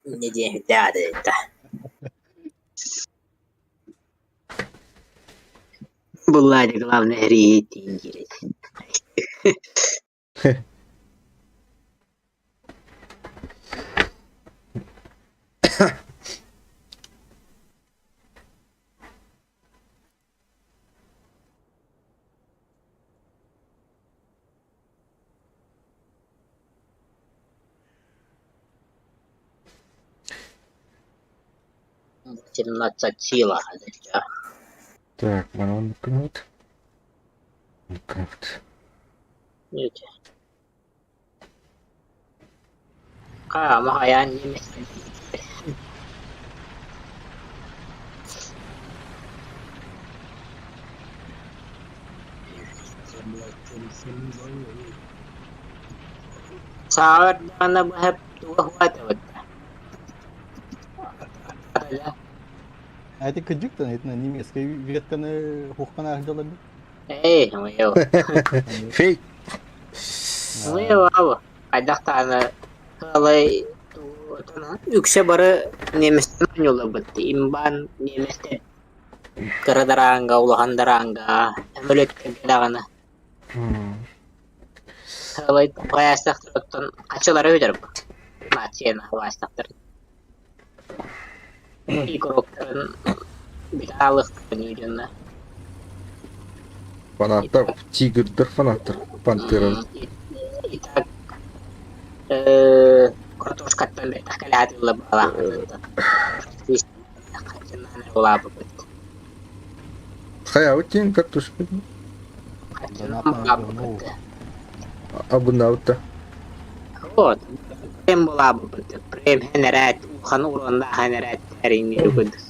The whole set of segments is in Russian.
Не день, да, это. Была ли главная рейтинг? Семнадцать сила. Так, mana knut. Knut. Видите? Махаян не Saat mana bahap tua huat вот. А это кадюк-то, это на немецкой ветка на хухпана ждала. Мое. Фейк. Мое ава. Айдақтаны қалай үксе бары неместен yola бітті. Имбан неместен кырыдаранга, улахандаранга, әмөлеткен келағаны. Қалай баястақтырыптын қачылары өдір бұл. Матсена баястақтырын. Игроктарын биталықтарын үйденна. Фанаттар, тигрдер фанаттар, пантера. Итак, картошкаттан бетах калядылы балақытында. Қачынаны олабы бітті. Хая, өтен картошка. Қачынаны олабы бітті. Абунаута. Вот. Прем олабы бітті. Прем хенерет, ухан урында хенерет әріне үгідіс.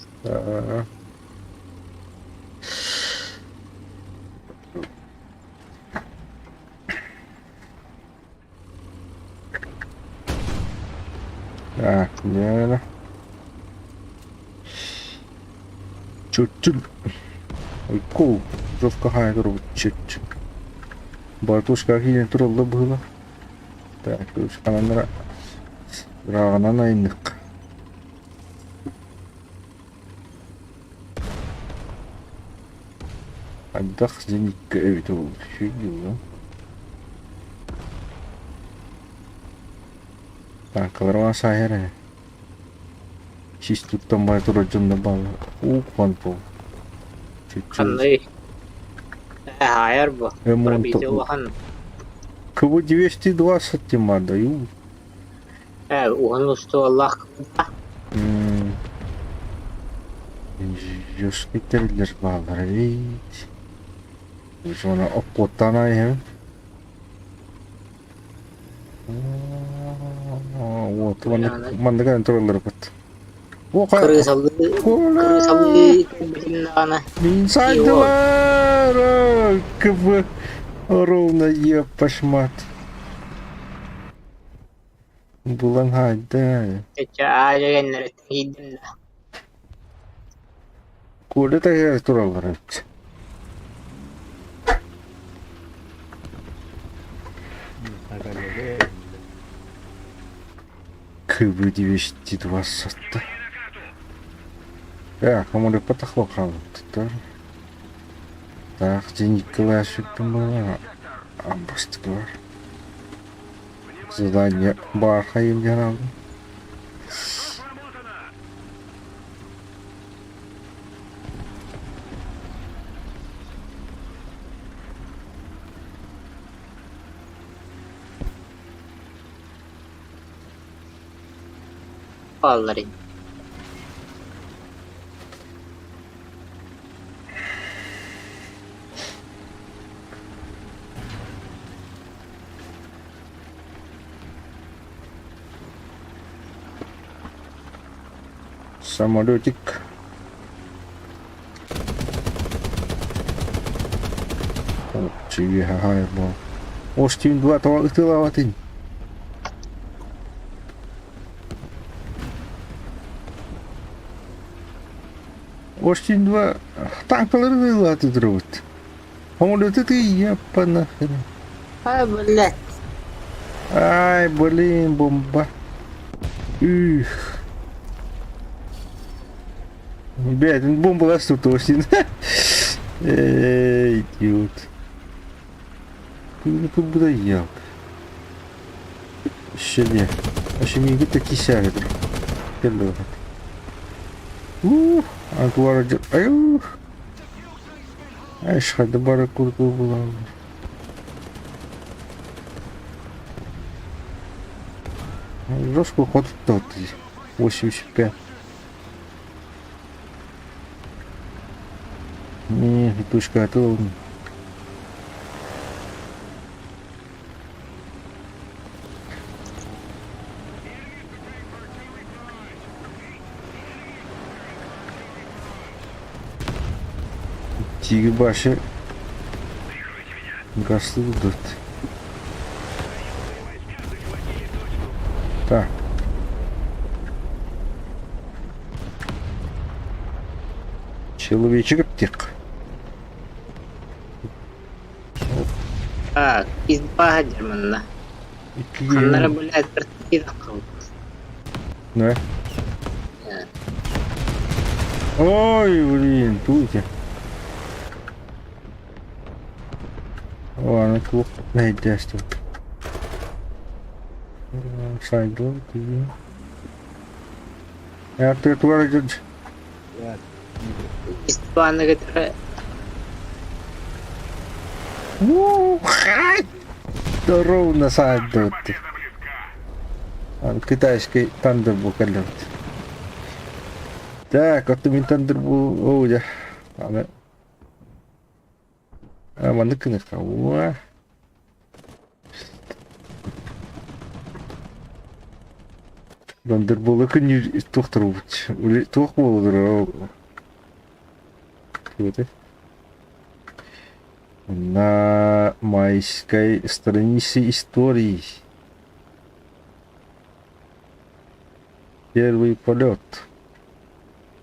Яна. Чуть-чуть. Ой, кол. Жовка хай робить чуть-чуть. Бартушка хилин турулда было. Так, уж кананра. Рагана найнык. Аддах зеникке эвит ол. Шүйдеу. Так, каларван сахера. Чисту там май турajunda бал. Кванту. Чуть-чуть. Қандай? Хайыр бұл. Пробейте оған. Кого 220 тема даю. Оған ұсты Аллах қылда. Just кетерлер балдар вейт. Жона оппоттан айым. Вот, мандаган туралар бат. Кырысалы көбілінағана. Мин сайдылар. Кв ровно еп пашмат. Булан хайда. Чача ажагенлер еттігейдім да. Кулы тагер туралар бат. Кв 220. Так, кому ли потахло Так, денег классик там было. Абастыгар. Задание бархаем где надо. Vallahi. Самолетик. Чиги хай был. Остин 2 того тылаватин. Остин 2 танкалары тылаваты дробот. Самолеты ты я понахрен. Блядь. Ай, блин, бомба. Ух. Блядь, он бомба растут очень. Эй, идиот. Ты как будто ел. Şimdi şimdi taki sağdır. Hello. Agora ayo. Eş hadi bara kurdu bulan. Жестко ход тот. 85. Не, петушка, а то тигр başı gaslı dört. Так. Человечек аптек. Так, избага Германна. Ханнары, блядь, бертида кылды. Да. Ой, блин, туйте. Ладно, клуб найдешь. Сайду, ты. Я ты твой дед. Ya. İstihbaratına götürü. Ровно сайду. Китайский Thunderbolt алерт. Так, вот ми Thunderbolt. О, я. Mana kena kau ah. Thunderbolt kan ju tohtruvut. Uli tohboldur. Вот. На майской странице истории. Первый полет.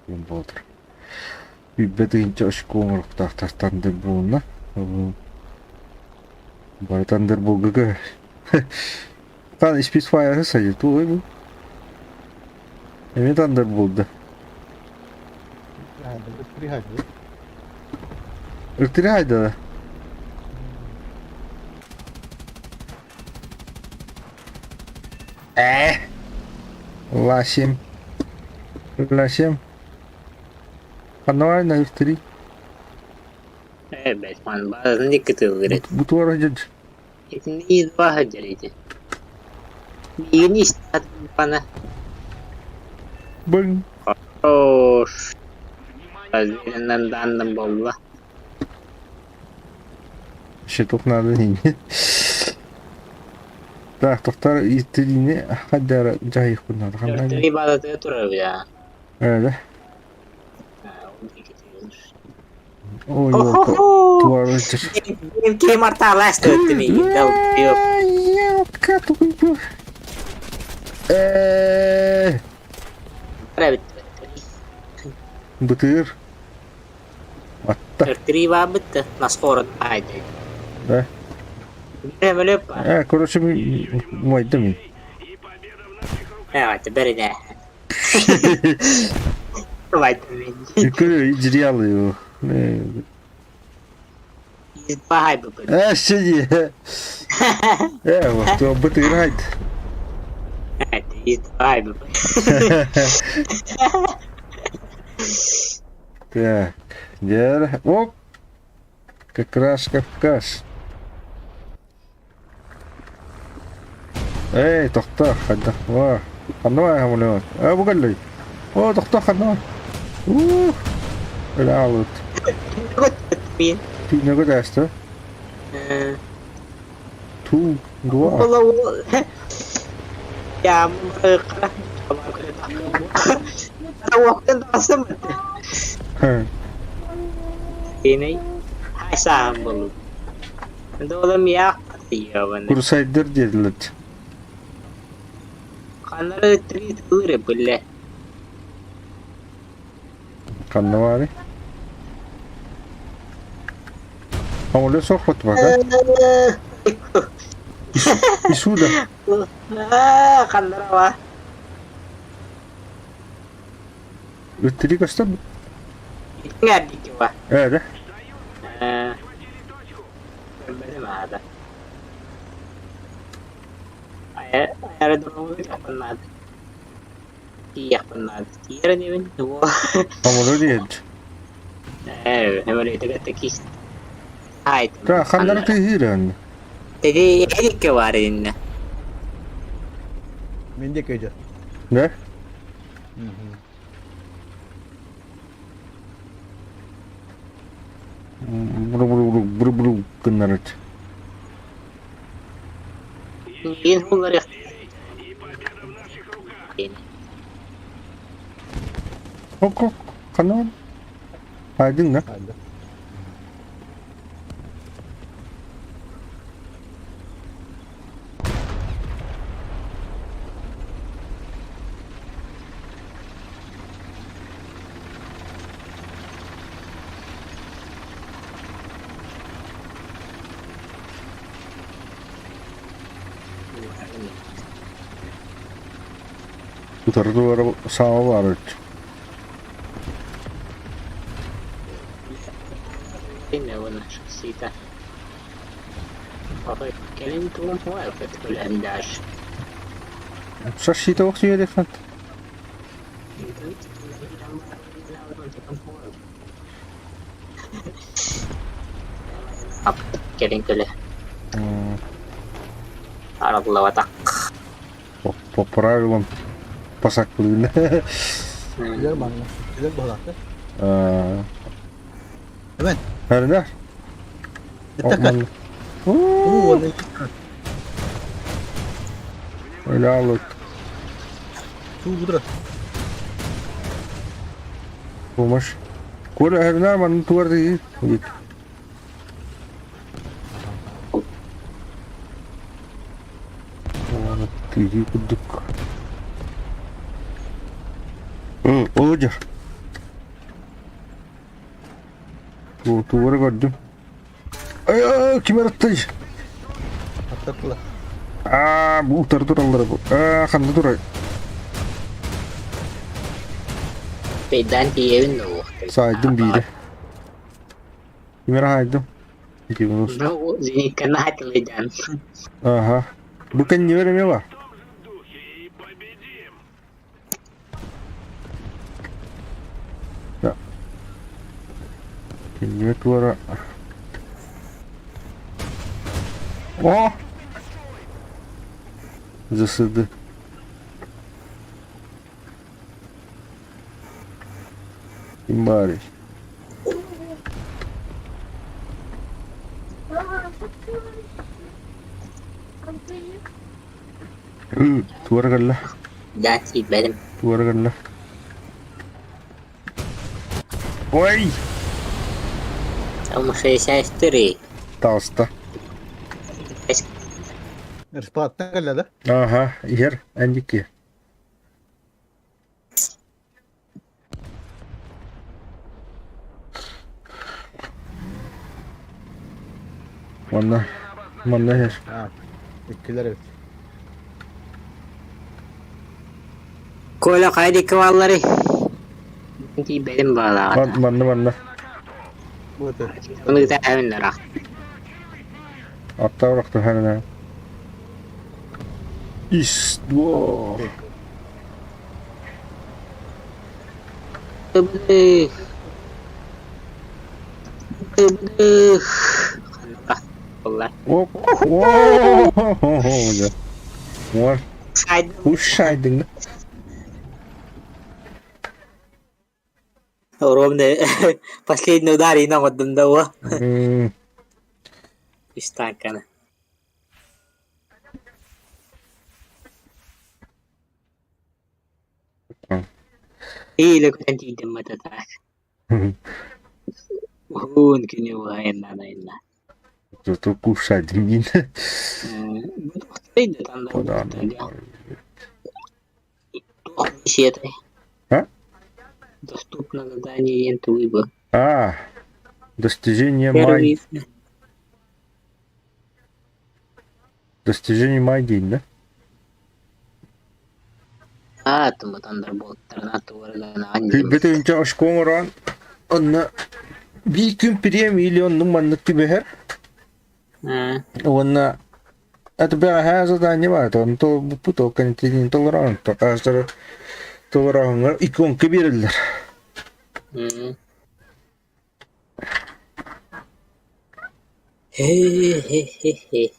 Болдыр. Бетинче очкомор тахтар Thunderbolt'на. Бай Thunderbolt. Қан Spitfire садит той bu. Эми Thunderbolt да. Yani приходи. Ыртырай да. Ласим. Ласим. Пануай на F3. Evet, man bazen dikkat edilir. Bu tuara judge. İçinde izbah jarıydı. Yeni istahat bana. Bang. Hoş. Özlerinden dandım bolla. Ще тут надо не. Так, тоқтар иттерине хаддара жайық надо. Dörtleri ibadatı duruyor ya. Öyle. Onu dikkat edilir. Ой, yok. Tuara judge. Benim Kmart ağlaştı öttüm iyi. Yok. Елка тупо. Para bitti. Бытыр. Atта. Dörtleri ibadat bitti. Nasıl korun? Haydi. Да. Böyle yapar. Короче, мой дом. Evet, beri de. Давайте. Юкрю иджрял его. İzbah bu. Сиди. Вот, то бытыр хайт. Evet, izbah bu. Так, где? Оп! Как раз Кавказ. Эй, тоқта, хадда. Ва. Хануай хамлёт. Бугаллай. О, тоқта хануай. Алалут. Min. Ты не годаешь, да? Ту, два. Ola. Ya kara. Waktu dasam. Ini hai saham bulu. Dolam ya ya bana. Crusader dediler. Kanları treat kure bulle. Kannavari. Hamle sohbet bak. Исуда. Кандырава. Өттери кастар. Итңер дикива. Да. Görmedim abi. Aerodromu yapınladı. İyi yapınladı. Diğer ne ben? O. Амуло диет. Evet, hemen öyle de kist. Haydi. Та хандар тихирен. Dedi elik ki var elinde. Mendik hoca. Да? Hı hı. Бру кыннарыт. Yine bunları Ок, канал. Айдың да? Hadi. Tutardı var sağa var. Yine bunu şahsiyete. Baba gelin tuğum var betkul endaj. Шашита вахти елефант. Up gelin köle. Aradıla vatak. По правилам пасаклыны. Güzel bana. Güzel balaktı. Hemen. Herler. Yeter. Oo, ne Öyle alık. Su budur. Bulmuş. Kola herler bana tuvar değil. Git. Tigi kuduk. Olacak. Bu tuvarı gördüm. Ay kim yarattı? Atlattılar. Bu utar duralları bu. Kandı duray. Beden evin de o. Saydım biri. Kimere haydım? Gimos. No, zini kena hatırlayacağım. Aha. Bu kan ne veremiyor var? Ya. Kendime duvara. Oh! Засыды. Имбарь. Tuvargalla. Dati benim. Tuvargalla. Ой! Ama şey istiri. Tasta. Ispattan geldi. Aha, yer, andiki. Manna her. Ha. İkiler evet. Koyla kaydı kıvalları. Dati benim bağlı. Manna. Bu öte. Bunu da evinler ah. Atta bıraktı herine. İstvo. Bıdık. Vallahi. Hop. Var. Saydım. Uşaydın da. Ровно последний удар и нам одного. Истакана. Или куда-нибудь идем это так. Вон к нему наверное. Зато кушаydın yine. Стоит там Подано. Беседы. А? Доступно задание лента выбор. Достижение Первый. май. Достижение май день, да? Атом Thunderbolt'larına tuvarlanan Külbete önce aşk oran onunla bir gün pire milyonun manlık gibi her. Onunla это бя хаза да не варто, он то путо континент толерант, астер толерант икон кибирler. Hehehehe.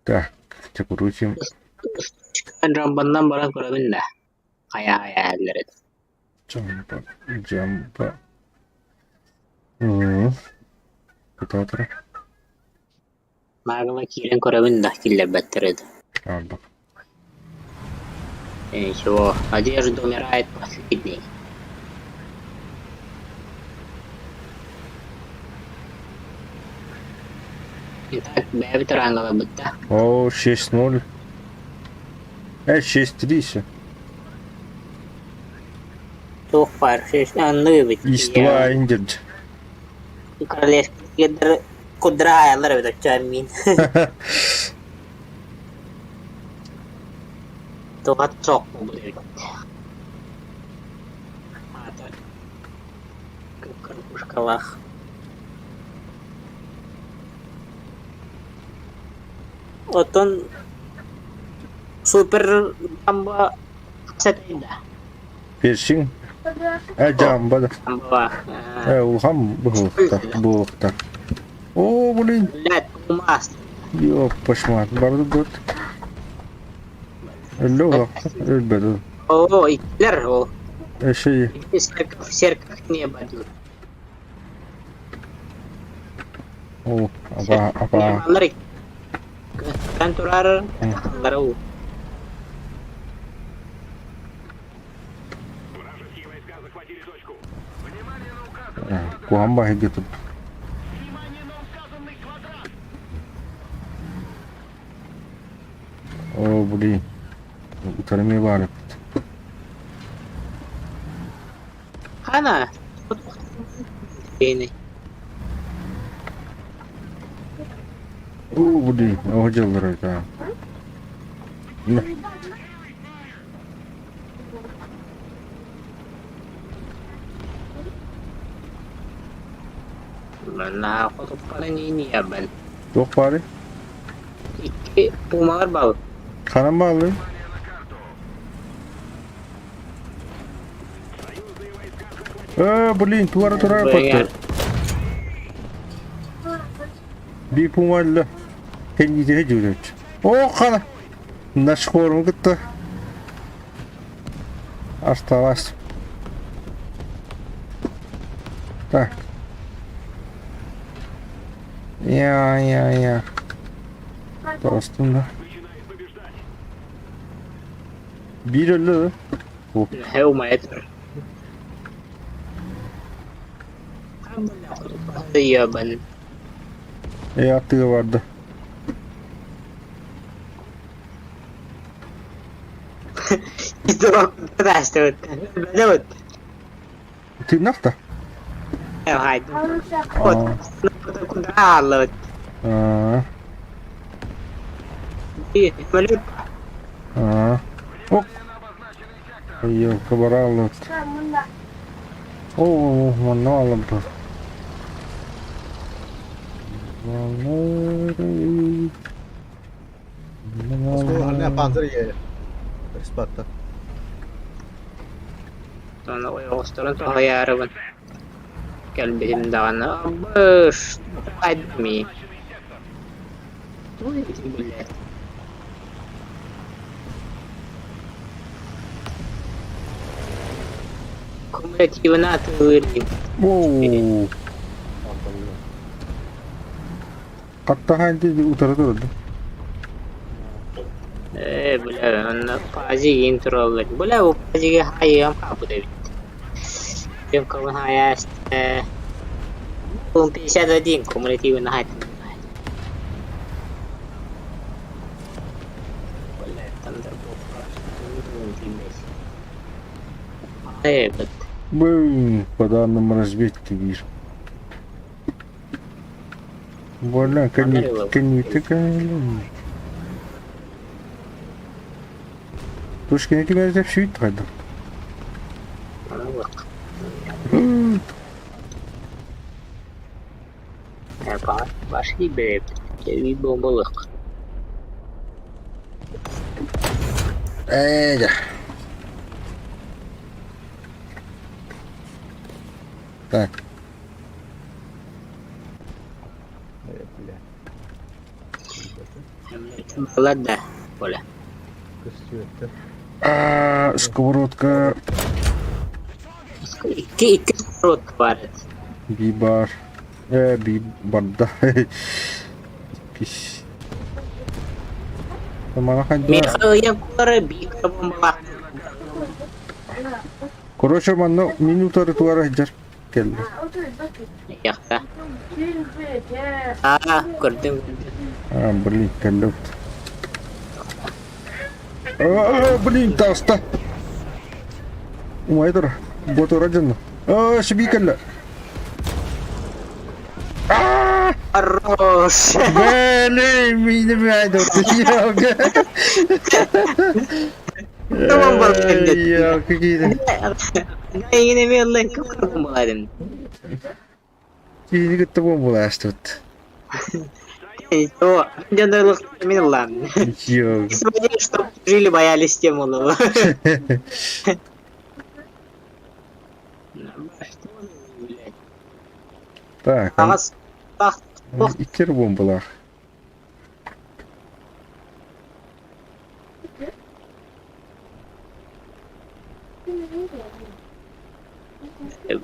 Так, çapuruşum. Çıkan rambandan bana kurabın da. Hayalleri. Jumpa. Kutatra. Magma kiren kurabın da kille batteredi. Alba. Ничего, одежда умирает последней. Итак, Бэби Тарангова будто. О, 6-0. 6-3 еще. Çok var. Anlığı bitti. Иства индирд. Королевский кедр кудра ayarları bir dakika min. Tokat çok mu bu dedik. Kırpuşkalar. Oton super jamba setinde. Першин. Jamba da. Jamba. Улхам бұлықта. О, блин. Блядь, умас. Ёп, пошмат. Барды дот. Лёга. Ölbedi. Oo, itler o. Şey. Serkak niye badlı? O, apa. Onları kan turar. Onları o. Kuhamba hege tut. О, блин. Utanmaya bari. Hana. Ini. О, блин. Hocalar это. Mana ako to pala niniyaban. Yok bari. İki pumalar bal. Kanam bağlı. Блин, туара патты. Bir pumayla kendisi hecüret. O kana. Naşkorum gitti. Осталось. Так. Я. Просто да. Bir öldü. Heumetr. Yaban. Attığı vardı. İşte bak, arkadaşlar. Ne oldu? Tırnak da. Haydi. Kudra Böyle Hop. Ayyo, kabaralım. Oh, mana alam tuh. Скоро панцирь є. Спарта. Sonra o restoran tuh hayarım. Gel benim dağına. Bış. Admi. Кумулятивно atılırım. Wow. Hatta halde utara durdu. Бля, он пази интролог. Бля, у пази хайям капу дебит. Тем кого хаяст. 51 кумулятивно хайт. Бля, там да Блин, по данным разведки вижу. Больно, коньяк. Тушкин кем деп шүйт қайда. Ona bak. Başka bir bir bombalık. Эйдя. Так, Бля. Ладно, Оля. Костюм. сковородка, İki сковородка var. бибар. Бибарда. Пись. Мана хадда. Михаил Кора бика bomba. Короче, манна минутары туара жар келди. Yakta. Aa, gördüm. Блин, келди. Блин, таста. Умайдыр. Ботора жанна. Шиби келди. Хорош. Блин, меня майдыр. Tamam bakalım. Я какие-то. Ben yine bir Allah'ın kapı bombalarım. Ini ketemu bolas tuh. О, jandarlık emin lan. Yok. Смотри, что жили боялись Темулова. Так, Ağız bak bak iki bombalar.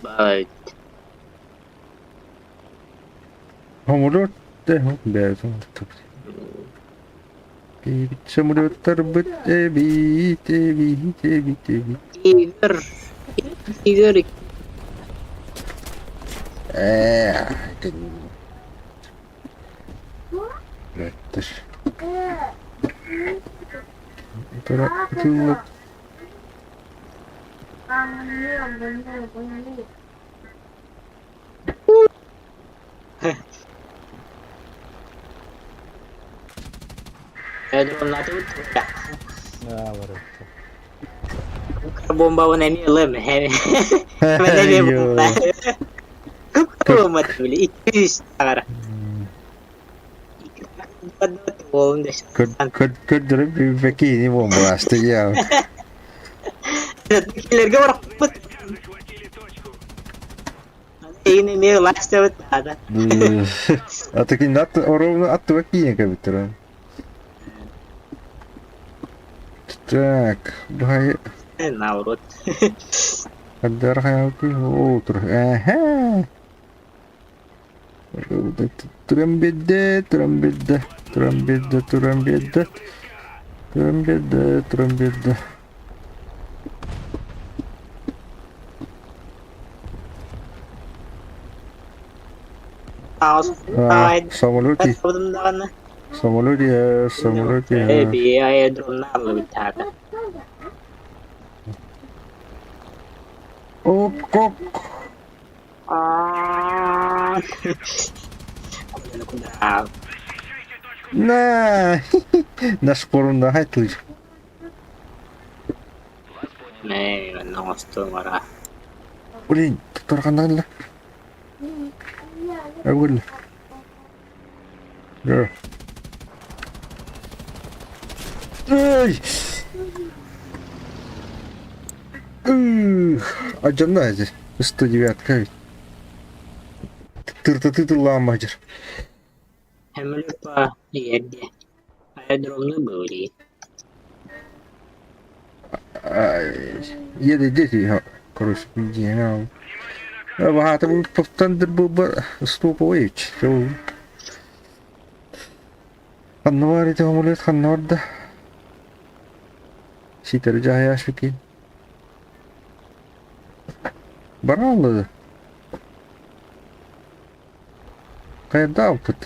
bak. Hamurot deh, biasa. Semua terbit, tebi. Tiger. Tiger. Betul. Terak itu. Dronlar da uçtu. Ne var işte. Bomba ona emin Hemen bir bomba. Bomba tabii 200 tane. Oğlum da. Kedere bir peki ini bomba astı ya. Tekilerge var. Yine ne ulaştı ada. Atakin orang attı bakayım kabitran. Так, bahaya. Naurut. Ada orang yang terus. Trombetta. Ağız. Samoloti. Samoloti ya. Bir aerodromlarla bir tane. Kok. Nah, nas korunda haytlı. Ne, nasıl var? Блин, tutarkandan la. Awal. Ya. Ay. Ajanna aja. 109 ведь. Тыр ламажер. Hemen по yerde. Aerodromlu böyle. Еды дети, короче, не. Багато повтандер був ступович. Ханнаварите амулет ханнаварда. Ситер жая шуки. Баралды. Кайда опыт?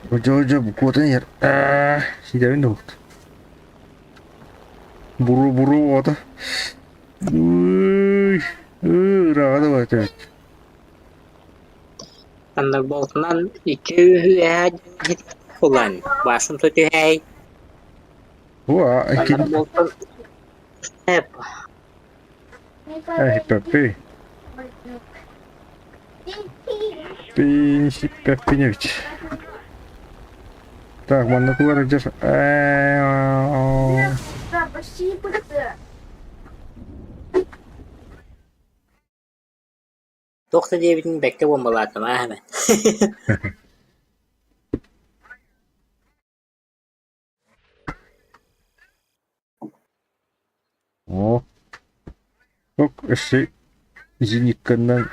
Hoca bu kuatnya yer. Sidain dong. Buru ada. Rahat baca. Thunderbolt'dan 2 veya Ulan başım tutuyor hey. Uaa, Bana bolton hep Пеппи. Пинси Пеппиневич. Так, манатура где? Да, почти пыльцы. 99'in bekle bombaladım ha hemen. О. Yok, зениканнан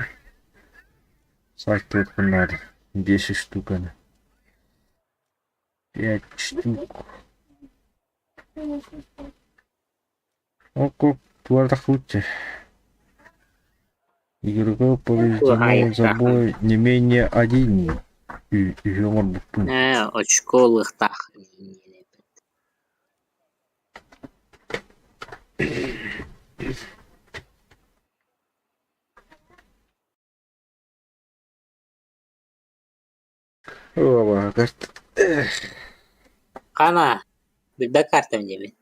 сайт надо. 10 штук она. 5 штук. Ок, туардах лучше. Игроку повреждено забой не менее один. И он бутун. Очколых так. Ова, карт. Kana bir de kartım gibi.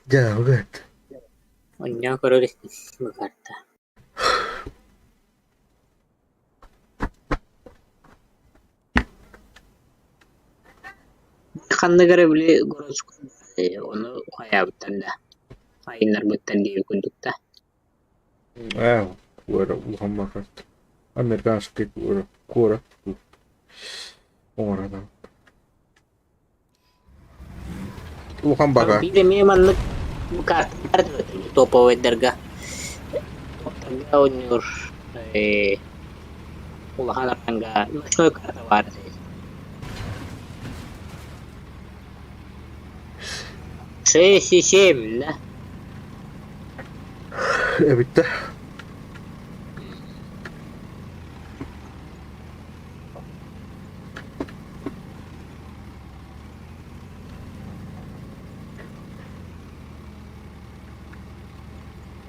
Да, гад. Ondan korur bu kartta. Kanlı görebilir Gorosku. Onu koyabıttan da. Ayınlar bıttan diye kundukta. Кора, ухама карт. Американский кора. Кора. Ора, да. Ухан бага. Bir de mimarlık bu kartlar da topa ve derga. Derga oynuyor. Ulahan aranga. Şöyle kartı var. Şey ne? Bitti.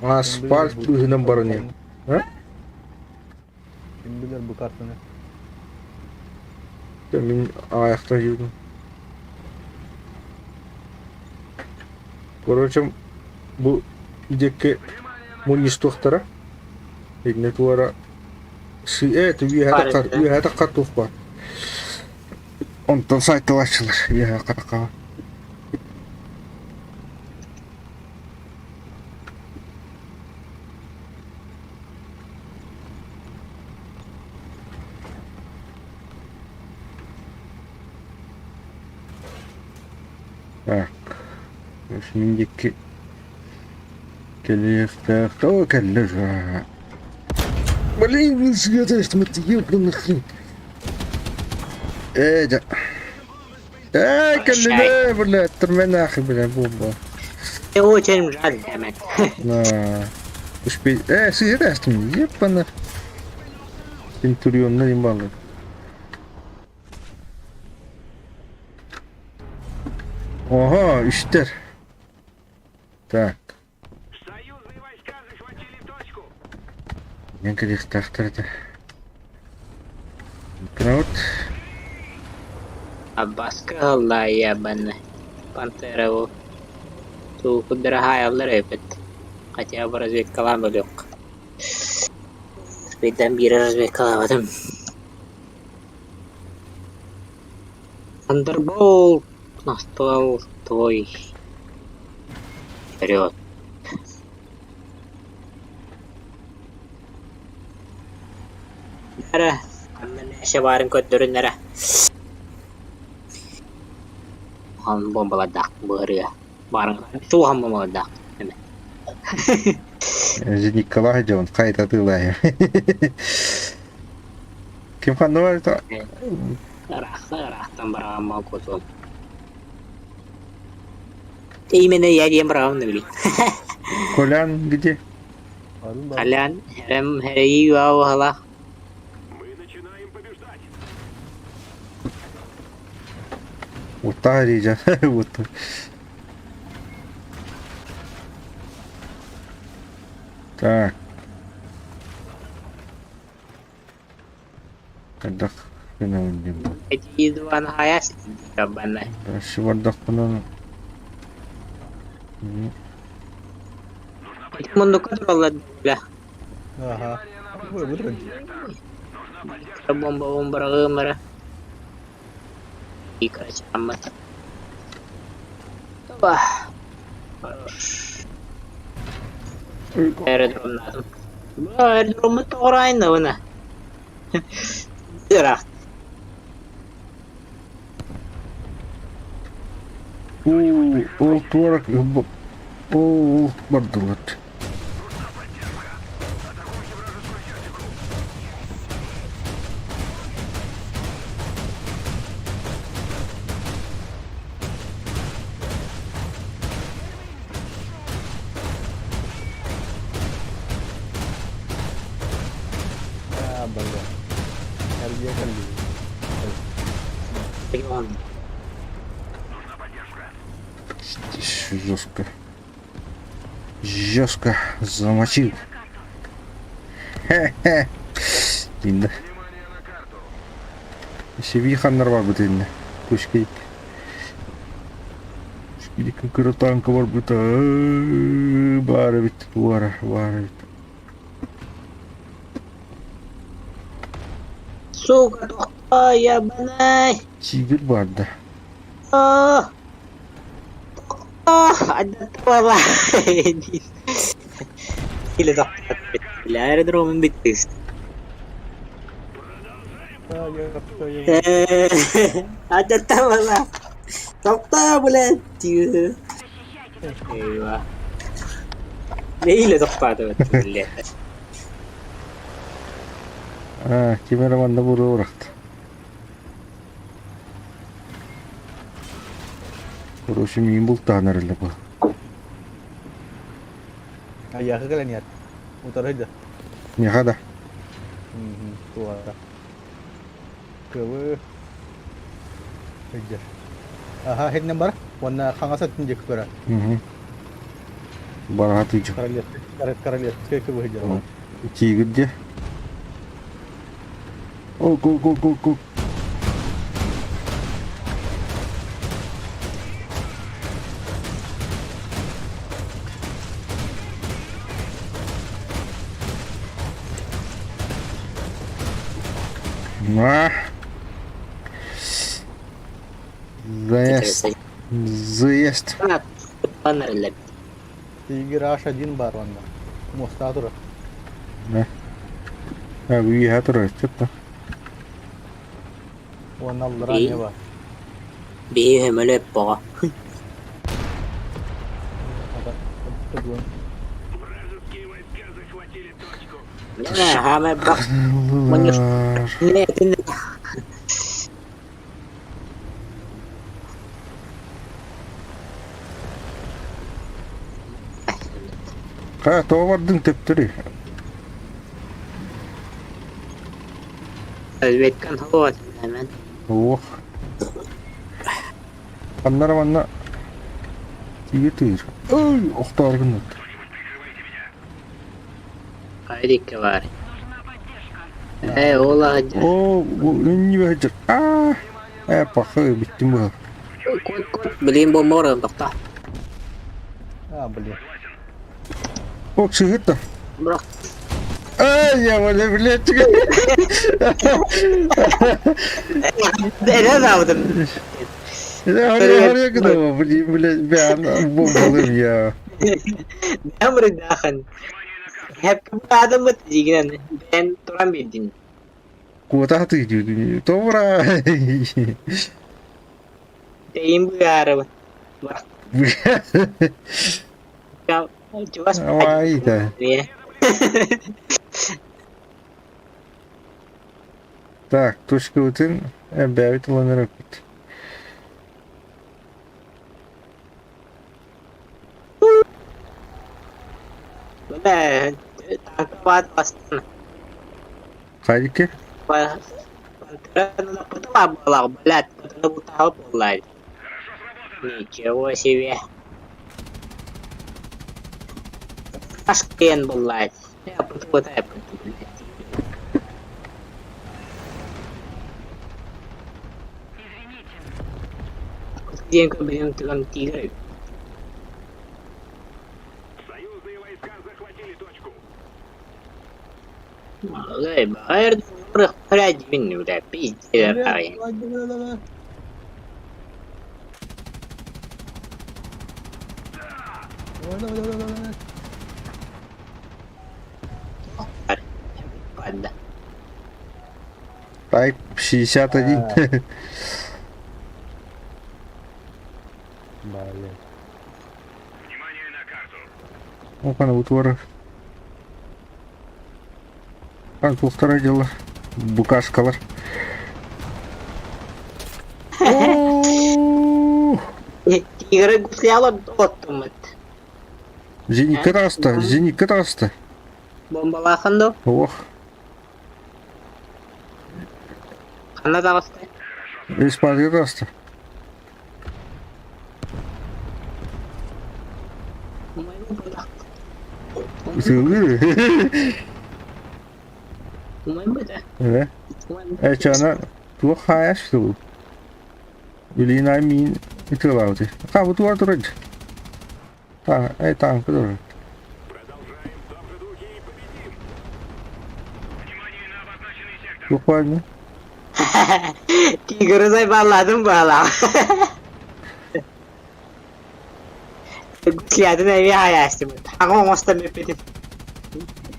Asfalt üzerinden barınıyor. Ha? Kim bilir bu kartını. Ben ayakta yürüdüm. Короче, bu идеке мунистохтара. Игнетуара. Это картуф бар. Онтан сайтылашылар. Катака. Так. Şimdiki келефтер. Кто келлежа? Блин, света, что мы ёбаный хрен. Да. Келле, блядь, термина ахи, блядь, бомба. Очень жаль hemen. На. Успей. Света, что мы ёбаный. Центурион нанимал. Ага, işler. Так. Союзные войска захватили точку. Ne kadar tahtırdı. Крот. Baskı Allah ya bana. Pantera o. Tu kudra hayallar evet. Хотя бы разведка был yok. Birden bir разведка alamadım. Thunderbolt. Настал твой вперед. Nere? Hemen eşe varın kötülürün nere? Han bombaladak buraya. Varın şu han bombaladak. Hemen. Николай Джон, қайта тылайым. Ким ханны бар это? Рахтан барам мал көтөл. Именно я дем барам не bileyim. Колян где? Harun da Kalan herem hereyi yuva hala. Мы начинаем побеждать. Вот так режа. Вот так. Так. Когда Кына өндем. Эти едван хаяс кабана. Шыбардак кына. Эти мунду контролла бля. Ага. Ой, выдрать. Бомба гымара. И крачамма. Ба. Хорош. Аэродром надо. Аэродром это орайна вона. Дыра. Ол туарак. Ол бардылат. А, бля. Арье калли. Регион. Жестко. Жестко замочил. Хе-хе. Инде. Себе ханнар бар бит инде. Көчкей. Шкидик кыртанка бар бит. Бары бит. Бары бит. Сука, тохта, ябанай. Тигр бар да. Ada tuolla. Sillä tohtaa pitää aerodromin bittis. А, я Ada tuolla. Tohtaa mulle. Hyvä. Meillä tohtaa tuolla. Камераманда буруу уракты. Короче, мен бултанар эле бу. Аяқы калан яд. Утарайды. Мехада. Туара. Кыбы. Хыджар. Аха, хеднен бар. Онна хаңаса тинжек бара. Барга тыйчы. Королев. Кыбы хыджар. Тигирде. Ок. На. Заезд. Панерлеп. Тигр H1 бар онда. Моста тура. Үй хатыр чөптө. Онна аллара не бар. Бие хемелеп бага. Вражеские войска захватили точку. Не, хаме бак. Не. Товардың тептери. Özbekkan hava hemen. Ох. Аннара манна. Тигир. Ой, охтаргын. Haydi var. Ola. О, не вejdir. Пахы биттим бу. Bileyim bu morum dokta. А, блин. О, чыгытта. Bırak. Я валя, блядь. Ne yaptın? Я говорю, блядь, ben bombalıyım ya. Ben bırakın. Hep bu adam mı diyeceğim? Ben turan bildim. Kota atıydı. Tovra. Deyim bu araba. Bak. Ya, cevap. Vay da. Так, точка один. Объявить ланерок. Ben tangkapan pasti. Хайдики. Пантера потом была, блядь, потом бутал полай. Ничего себе. Ашкен, блядь. Я потом блядь. Денька берем тиган тигры. Союзные войска захватили точку. Эй, байр дурах пряди минни, бля, пиздец, ай. Падда. Type 61. Блин. Внимание на карту. Опа, утвора. Конструктора дело. Букашкалар. О, Тигры гусляла доттумат. Зеникараста, зеникараста. Бомбалаханду. Ох, Хана давасты. испарираста. Умай быда. Да? Че, она плохая, что ли? Или на мин и ты. А, вот вот вроде. Танк тоже. Продолжаем в том же духе и победим. Внимание на обозначенный сектор. Буквально. Тигры заебаладым бала. Гуслядın evi hayası bu. Takım olsa müpedin.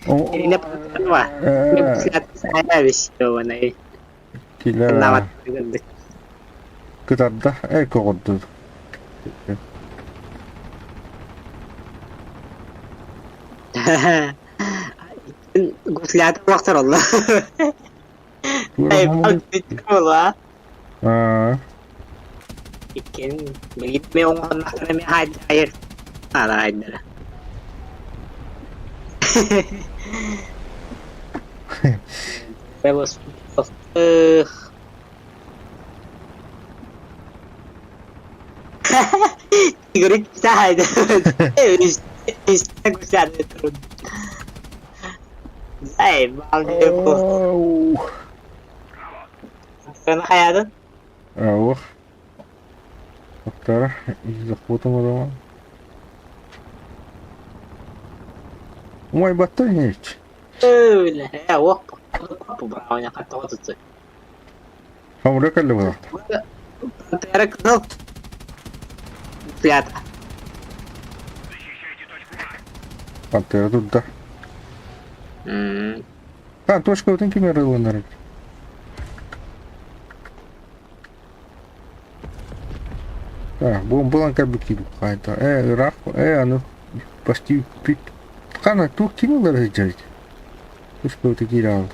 Eline patladı var. Gusladın sayar bir şey o bana. Killer. Navat tıkıldık. Kıtadda koydu. Gusladın vaktar oldu. Ey bak bittik ola. İkin gitme ondan sonra mi hayır. Hala hayır. Bebas. Tigre kita hayır. İşte gusladın turun. Ey bak bu. Sen hayatın? Ох. Доктора, захватом дома. Мой батончик. Öyle. Ya wak. Bu bravonya kata otutu. Kamu udah kan lewat. Pantera kızıl. Fiyata. Защищайте точку А. Pantera тут да. Точка вот такими рылами. Бомбаланка быкиду какая-то. Рах, оно почти Хана, тух кинул разжать. Точка вот такие раунд.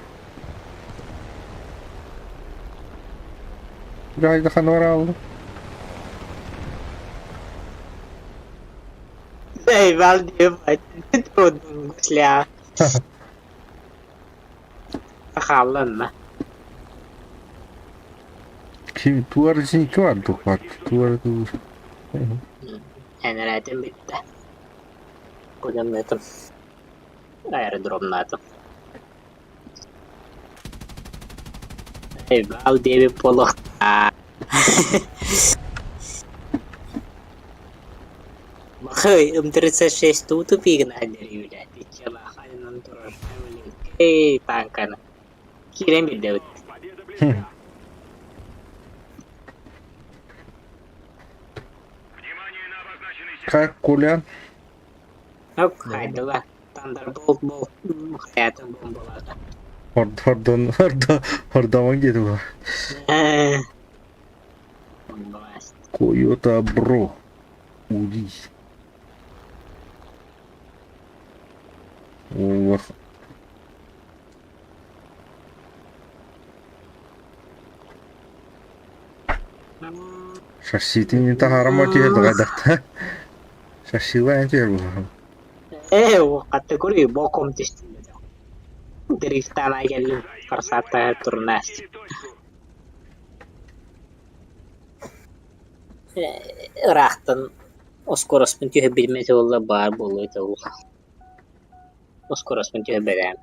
Гай да хану раунд. Ey valdiye bak. Trudun gusля. Халланна. Kim tuvar zinki var tuvar. Tuvar tu. Enerjiden bitti. Kocam netim. Aerodrom netim. Ey valdiye bir poluk. Bakay, 36 тут пигнали, блядь. И чела, хайнан тураж. Эй, танкана. Кирем бедет. Победа близка. Внимание на обозначенный сектор. Как Кулян? Yok, haydi lan. Thunderbolt bol. Hayatım bombalarda. Oradan gidiyor. Bombalast. Toyota Bro. Уди. Ох. Шашити не тахарамати hedgadatta. Шашила ентер. O kategori bokom testim. Drift'ten geldim. Fırsatta turnast. Захватили точку. Irak'tan Oskoros bin tühe bilmesi ola bar boluydu ola. Oskoros bin tühe beren.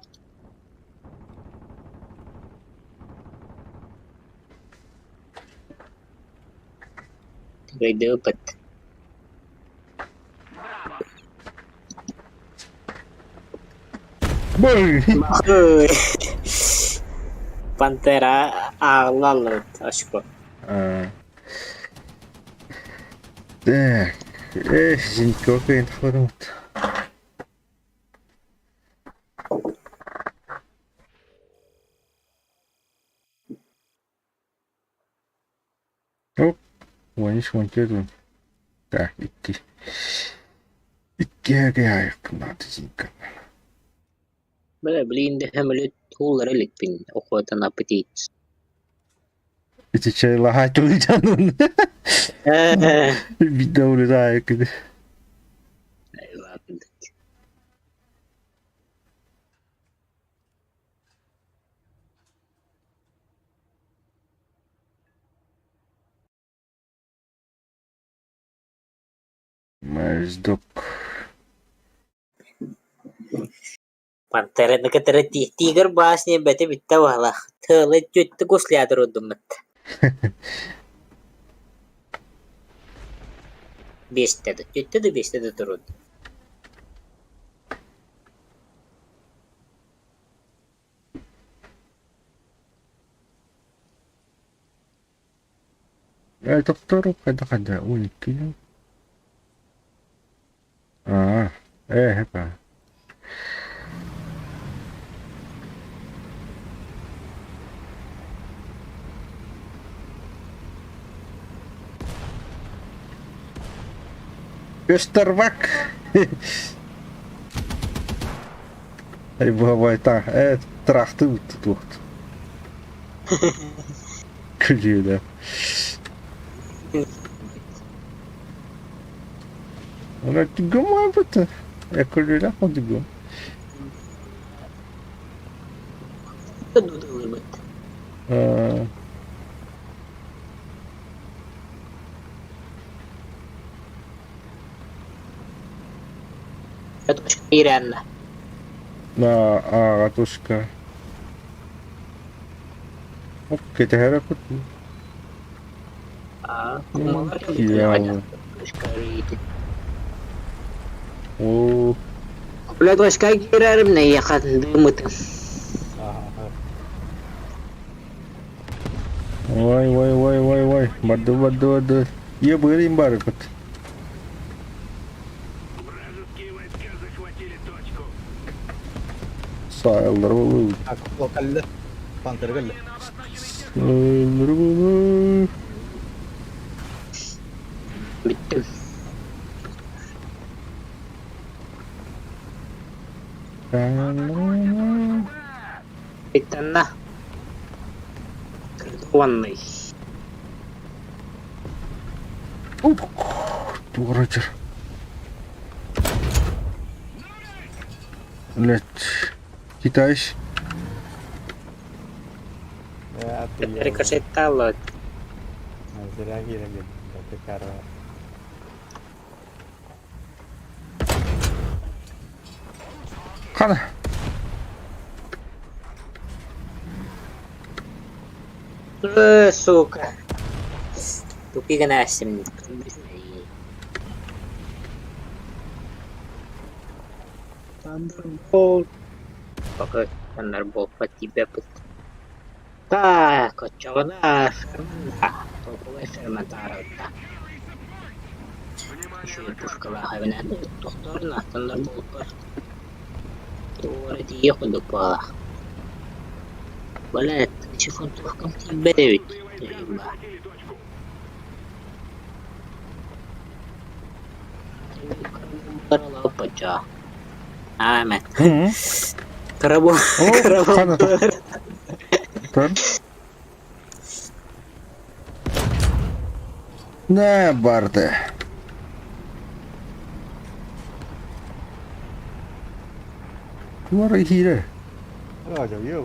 Gede opet. Boy! Pantera ağlarlar aşkı. Так. Эх, Зинько, какая информация. Оп, ваниш монтирую. Так, идти. Ikkiä надо, Зинька. Böyle bilinde hemeli tuğlar elik bin okuatan apetit. Эти чай лагать улетянут. Видно, улетаю, когда. Eyvah. Маждок. Pantera nekatara tiger bahasnya bete bitta wala. Tele cutte kusliadur udummet. Beste de cutte de beste de turud. Это второй, когда уникий. Это. Östervak. Ei voi vaihtaa. Trahtuu tuot. Kyllä. On a du gomme un peu. Jeg kunne da ha du gomme. Jatkossa kiireellä. Ratuska. Okei, tehdään joku. Joo. Oo. Ulat was kijk kiireellä ne ja gaat dumut. Ой. Мadu. Iya beri barkot. Вражеские войска захватили точку. Sağlar olur. O kalle. Panter kalle. Sağlar olur. Bittim. Bittin na. Vallahi. Doğrudur. Evet. Китайш. Rikosettalot. Зря гирали. Это карва. Хана. Suka. Tuki ka na sim. Thunderbolt. Okei, Thunderbolt по тебе. Так, отчего-то топовая ферментарota. Еще и пушка вахавина. Тухторна, Thunderbolt. Tuoret johdopala. Блять, чего тухкам тебе ведь? Захватили точку. Пача. Аме. Hı. Крабо. Хана. Тан. Ne bardı? Duvara hile. Raja yiyor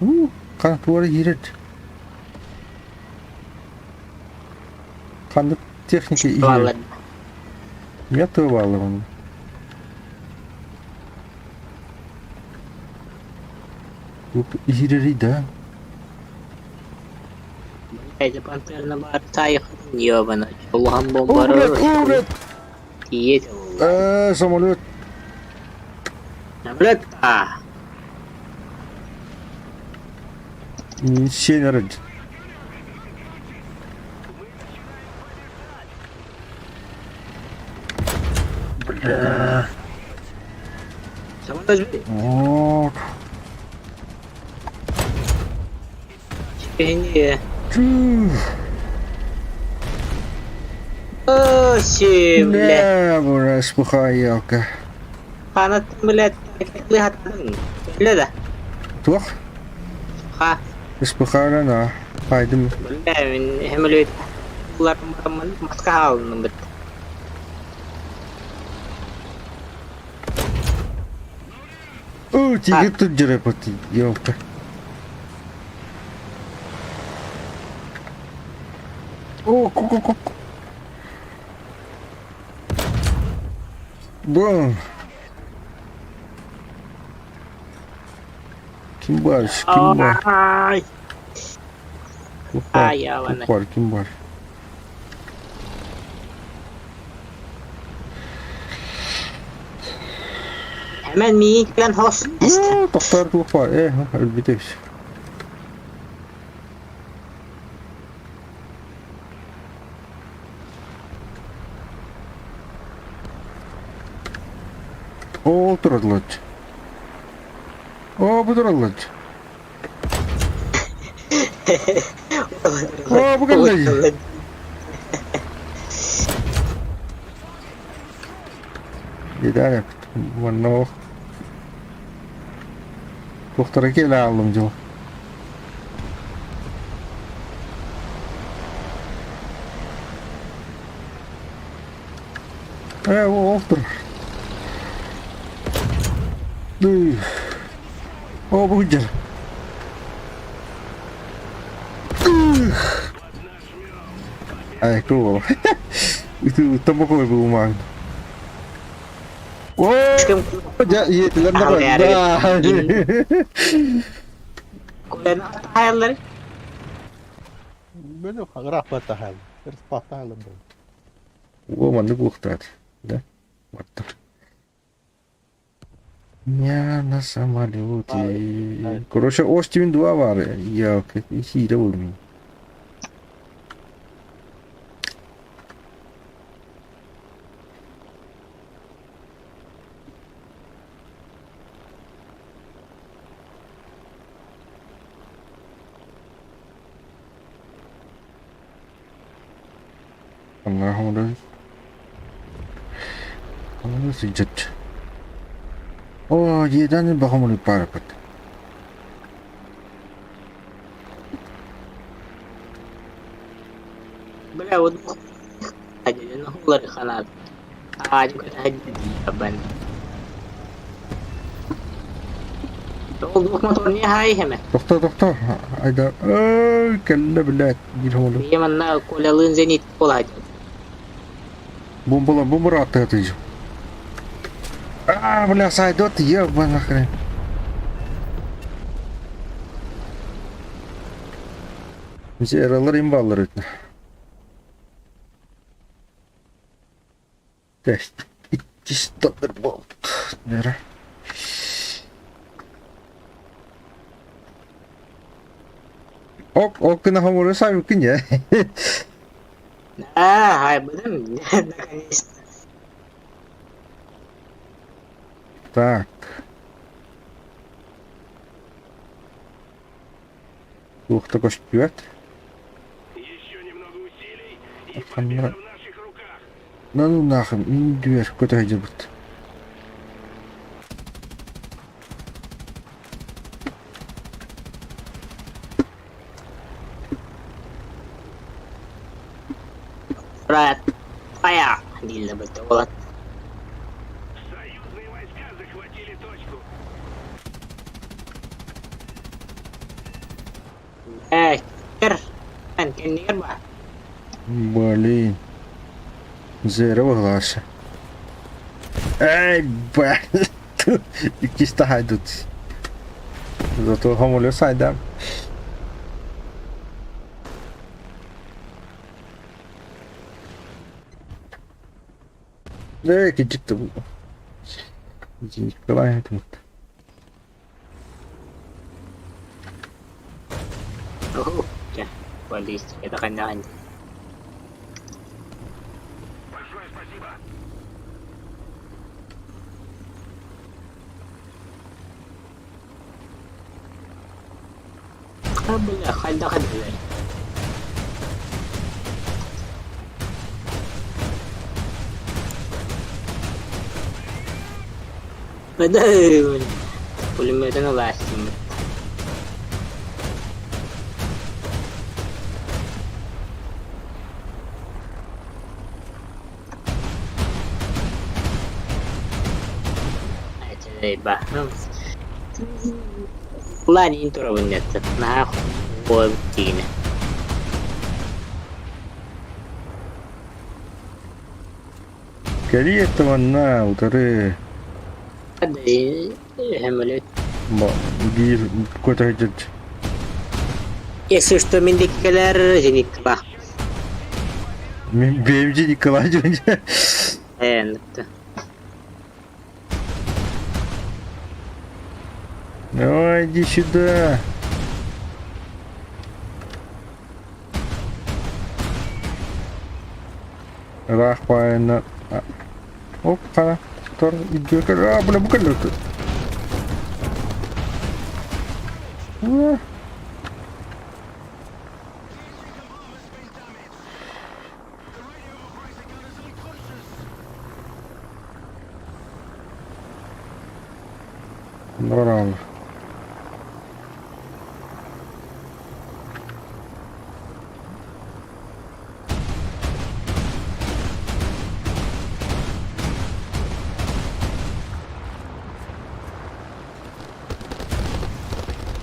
bunu. Kan duvara hile. Kandık tekniki iyi. Валад. Я тывала он. Hileri da. Эти пантеры бары тайхын ёбана. Чулган О, бомбары. блядь, о, блядь! Тиет. Самолет. Блядь, Ничего не ради. Бля. самолет сбили. Вот. Не. Чу. О, си, блядь. Бля, бля, спухаялка. Канат, блядь, lihat. Блядь, Тух? ha. Спухала на. Пойдем. Bunda min hemlöt. Ular teman maskal nembet. О, тебе тут джерепати, ёлка. О, ку-ку-ку. Бам. Кимбарщик, кимбар. Ay. Купар, я ладно. купар, кимбар. Hemen mi kan hoş. تختار كفار ايه البيتش. О, тураллач. О, бутураллач. О, букаллач. Gider Bueno. Muhtarı ile aldım canım. O oldu. O bu güzel. Ay, cool. Itu tambah bu mang. Wow, ya, iya, telan na ba? Kulen hayalleri. Böyle rahat tahal. Irtibat tahal bu. Wow, mana buhtat. Да? Вот так. Я на самолете. Короче, Остин 2 var. Ya, hile olmuyor. Allah'ım Allah'ım sıcak. O yedan bakamını parapat. Bela wad. Aja na hular khanat. Aja kan haji aban. Oldu motornya hay hemen. Doktor. Ayda. Kalla bilat. Girholu. Yamanna kolalın zenit olacak. Бомба ататыжу. Бля, сойдет, ебаный хрен. Зералар имбалар этне. Тест. Итти стопер болт. Нера. Ок, на хамуры сами кине. Hay bener. Наконец-то. Так. Ух, такой шпиот. Еще немного усилий, и Охрана. победа в наших руках. Ну нахрен, дверь, куда идет? Брат. Фая. Дильно betul. Союзные войска захватили точку. Kir. Kan kenir ba? Блин. Зеро глаша. Эй, блин. Якісь тагайдуть. Зато гомолю сайдам. Кичикті бұл. Николай айтымыт. Уху. Баллистик. Это хань. Большое спасибо. Бля, хальда. Да, пулеметный ластим. Bah, لا intro بالنت ناخذ وقتنا Кәли еттіманна ұтары هذا حملت бейір көті жүрді. если что мендикалар женикла Мен бейімде Николай жүрінді. это Давай, иди сюда. Рахпайна. Оп, қана. Тұр, идет. Бля, бұқын өтті. Нормально.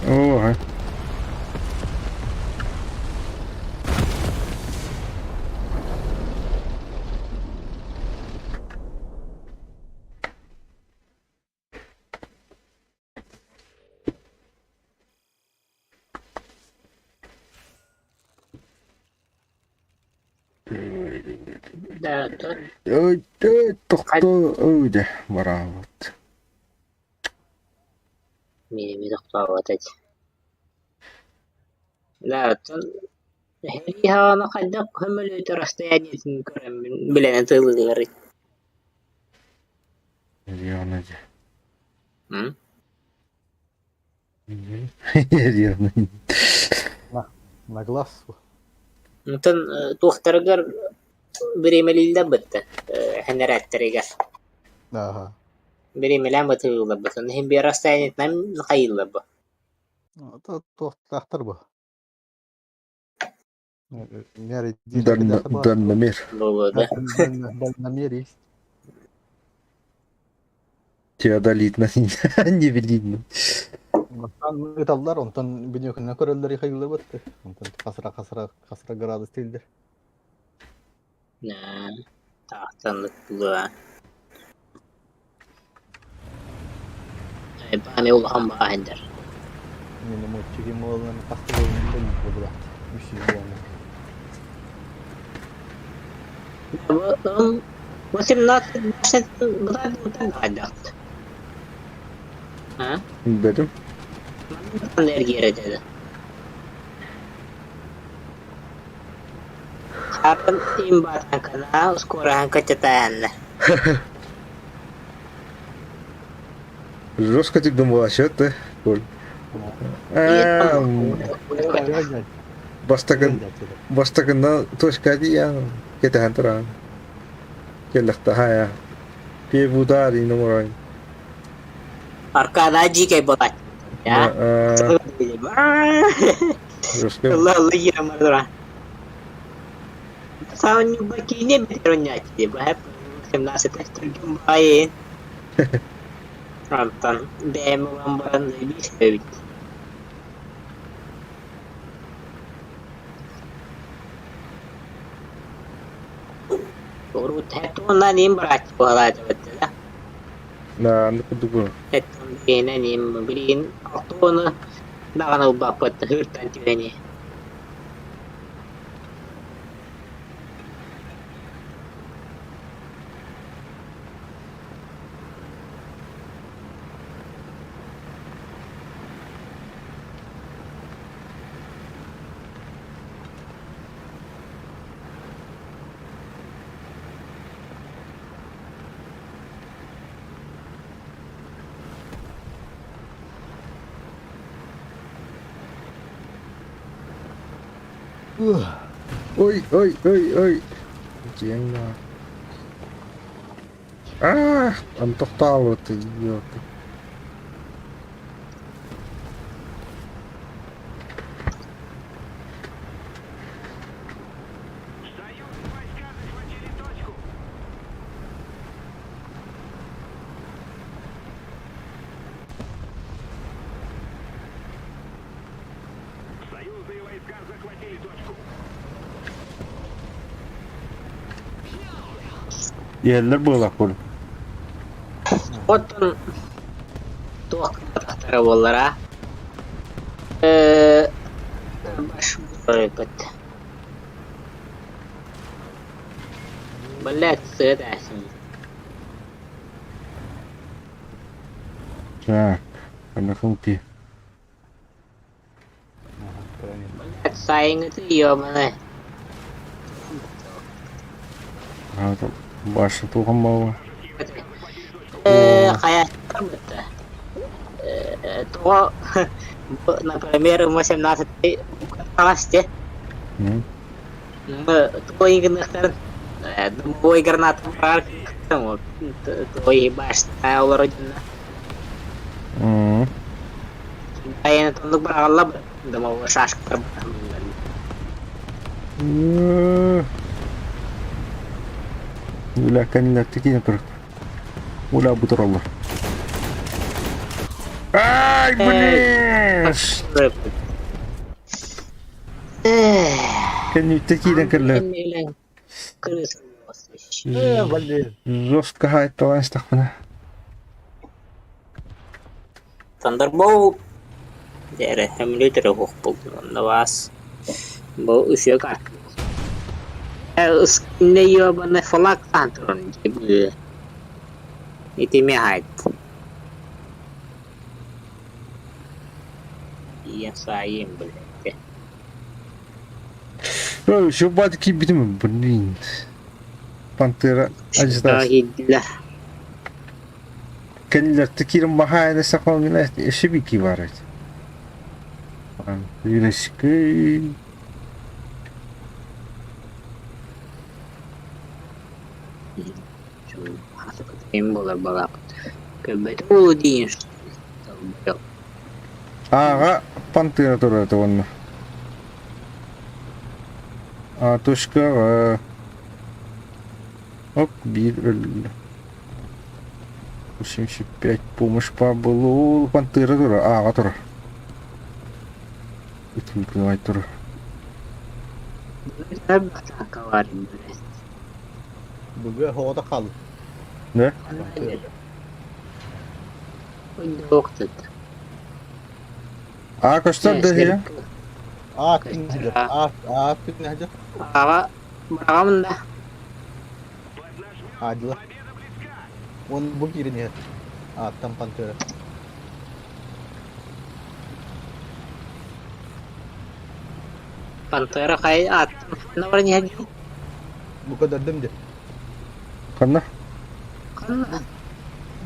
Ой. да то Ой, тоқты. Ой, да, барабыт. мини вот эти да то هي أنا خدك هم اللي ترى كرم بلا نتغلق غيري Реально. م Реально. На глаз. ممكن تختار بريمة للدبت حنرات تريقة Ага. بريمة لا ما تغلب بس إنهم بيرستين تنام نخيل لبه Тахтар bu. Нері дилер Данномер. было да Дальномер есть. Теодолит невелидно. Ыталдар, онтан бинекіне көрелдері қайылы бөтті. Онтан қасыра градус değildir. نعم تعتمد بالله بامي والله هم باهندر Meni moççuki moğolun kastı boyunca bu da. Bir şey yani. مسلم ناطق باشد بضاد متعدد ها Bedim. من الرجال هذا Kapan imbatan ka na, ускоряем качатаянна. Жестко ты думала, что ты? Бастаган точка дия, кете хантара. Келахтахая. Певудари номерой. Аркададжи кай болать. Ya. Жестко. Allah ya madura. Sao như ba kia ne better nya ki ba hap kemna se tester gumbaye. Ramtan dem gambaran lebih sevit. Urut hetu na nim berat wala betul. Nah, anda kudu. Hetu ina nim bilin auto na nakana ubapat hurtan tiwani. Ой, ой, ой, ой. Тема. Он топтал это, идиот. Союзные войска захватили точку. Союзные войска захватили точку. Yerler böyle kul. Вот он. Туох тахтара боллара. Баш бурайпат. Блять, сэдасин. Так, она хунки. Ага, правильно. Блять, сайын это ёбаный. А там баша тухам бау. Каяттар бітті. То, например, 18 класте твой игрнахтар твой гранат твой баш таяулар родина. Аяны тонлық бір ағалла бір дымау шашқар ولا كان تكين كرت ولا بطر الله اي بنيش كان تكين كرت Блин. жестко هاي طبعا استخدمنا Thunderbolt dari emulator hukuk nawas bau usia kan uskinne yo bana falak antron gibi itu mehait iya sayang belakang شو بعد كيف بتم بنين بانتيرا اجداد Hidlah كان تكير ما هاي نسخون من شبيكي بارد يلشكي bollar balak kebetul din ага пантера тоже это он тушка оп бир 85 помощь по было пантера тоже тоже это не понимаю тоже kawarin Bugün havada kaldı. да доктор каштар да هي Kim hajar? Kim hajar? ава брамында Adil. Onun bu girin ya. Tam pantera. pantera kayak nomornya aja Bu kadar değil mi dia? خلنا kan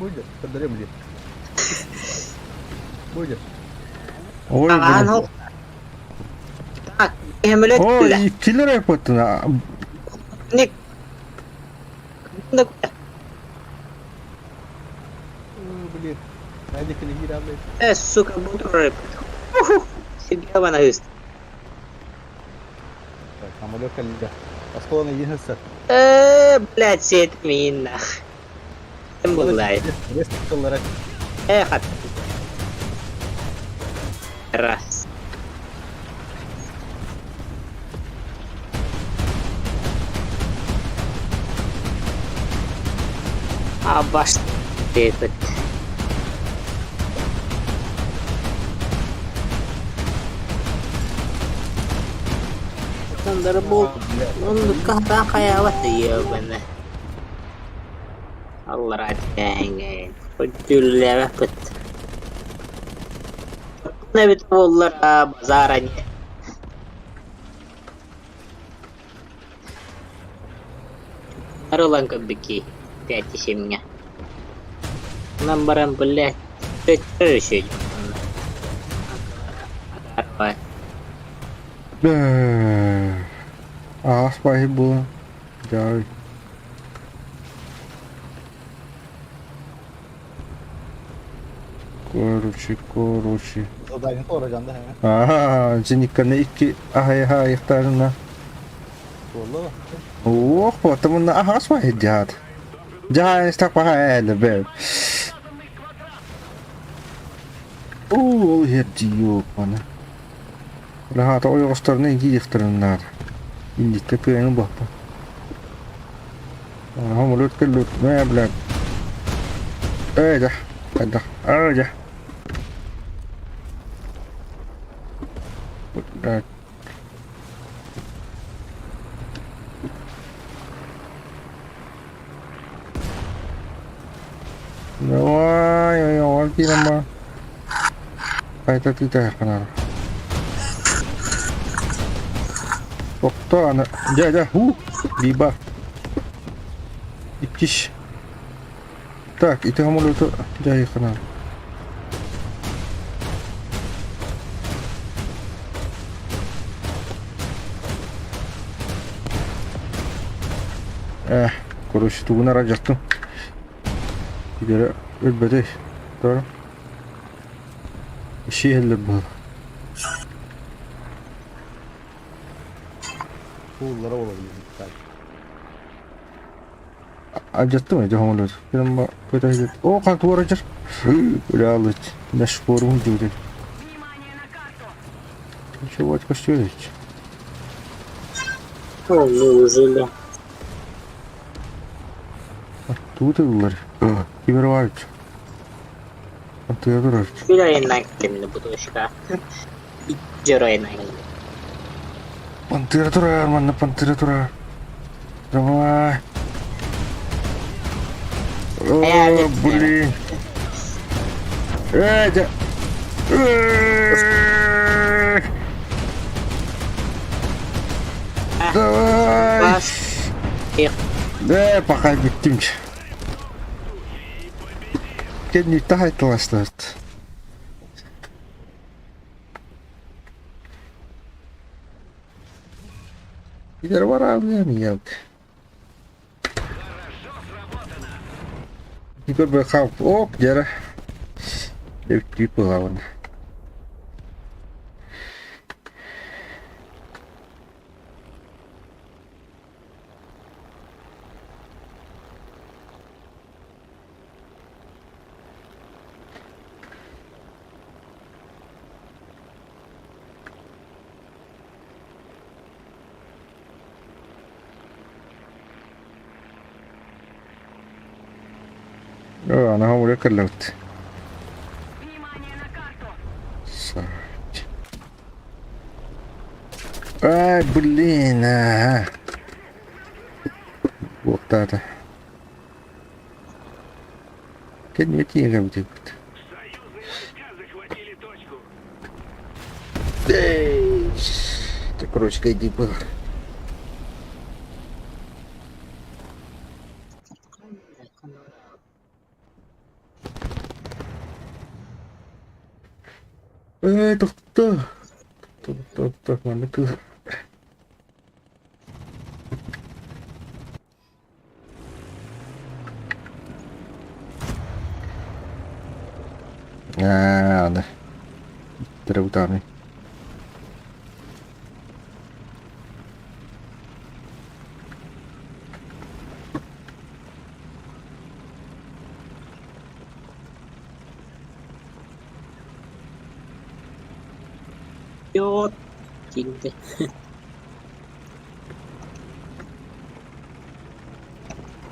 Bu aja. Kadarnya bu dia. Bu aja. ой tangan блин hok tak emulator lah ой киллер yaptın ник Блин. Найди книги блядь. suka butuh сидя mana hust Так, самолет калда. Осколона единственное. блядь сет mina mulai Рез кыллары. хат раз Абаш тепет. Thunderbolt. Untuk kata kayak apa ya bener. Allah rajanya. Kecil ya bet. Nabi Allah bazarnya. Arulan kebiki. Пятисемня. Намбарам, блядь, решить. Да. Ağaç başı bu. Cavit. Короче. Zadayını soracaksın da hemen. Aha, jenikana iki ayaklarına. Valla bak. Oh, вот именно ağaç başı cihat. Cihat işte pahalı be. Oo, herdi yok bana. Rahat o yokuşlarına iki yıktırınlar. İndi tepeye bak. هم لوت كله ما يبلغ ايه ده ارجع Rồi, rồi, kia mà. Phải ta tita kana. Doktor ana. Ja, Биба. Итиш. Так, и ты хамулю то жай kana. Короче, тугуна раджаттым. Гидere ölbedey. Doğru. İşi eller bu. Tuğullara olabilir. Belki. Acıttı mı? Cahım olur. Benim bu kadar gidiyor. O kan tuvar acır. Öyle alıç. Ne sporum diyor. Ничего, костюлич. О, неужели? Тут и улар. Киберварч. Ты дурак. Bir ayından geldi bu doşka. İkinci ayından geldi. Пантера манна пантера. Давай. О, блин. Да. Давай. Bas. Да, пока bittim. Kendini tahaytlaştırdı. Gider var abi yok. Gider be kalk. Hop yere. Evet büyük bir havan. أنا هو كلمت صحيح بلينا وقتها كان يتيجي قبل Союзные войска захватили точку. ты короче иди был doktor mana tu ada terutama ni Yok. Gitti.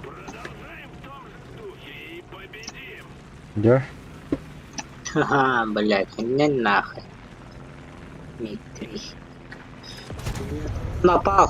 Продолжаем в том же духе и победим. ya Ха-ха, блядь, не нахуй. Дмитрий. Напал.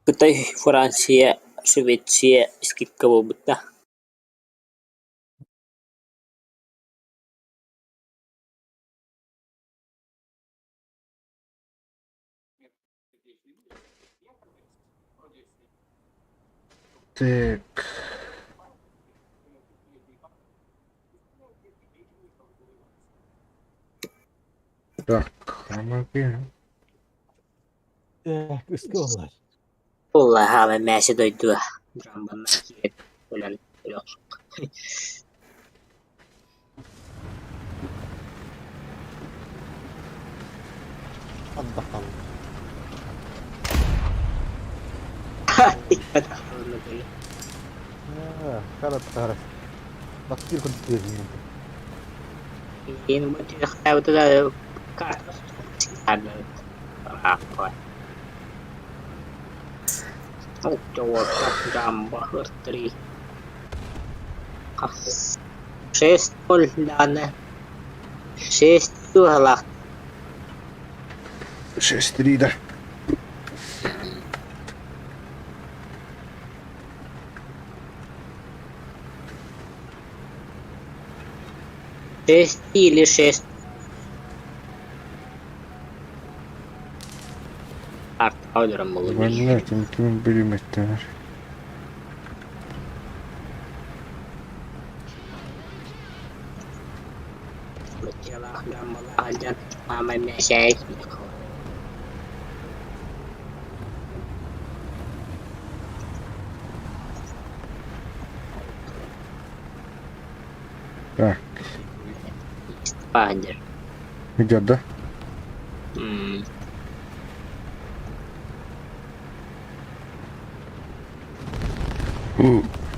Кытай, Франция, Швеция, скидка болбутта. Так. Так, хамаки. Üstü olay. Vallahi hava mäsi doydu. Drambanlar kiret. Ulan yok. Hadi bakalım. Dikkat alın böyle. Karat karat. Bak bir kutu vereyim. Ini buat dia kayak betul ada kartu ada apa? Oh, cowok gambar tri. Шестol dana. Шестуhala. 6-3, да. Шесть или шесть. Арт аудером было. Понятно, кем будем это. Бачала гамбала алдан мама мясяй. Так, Спандер. идет, да?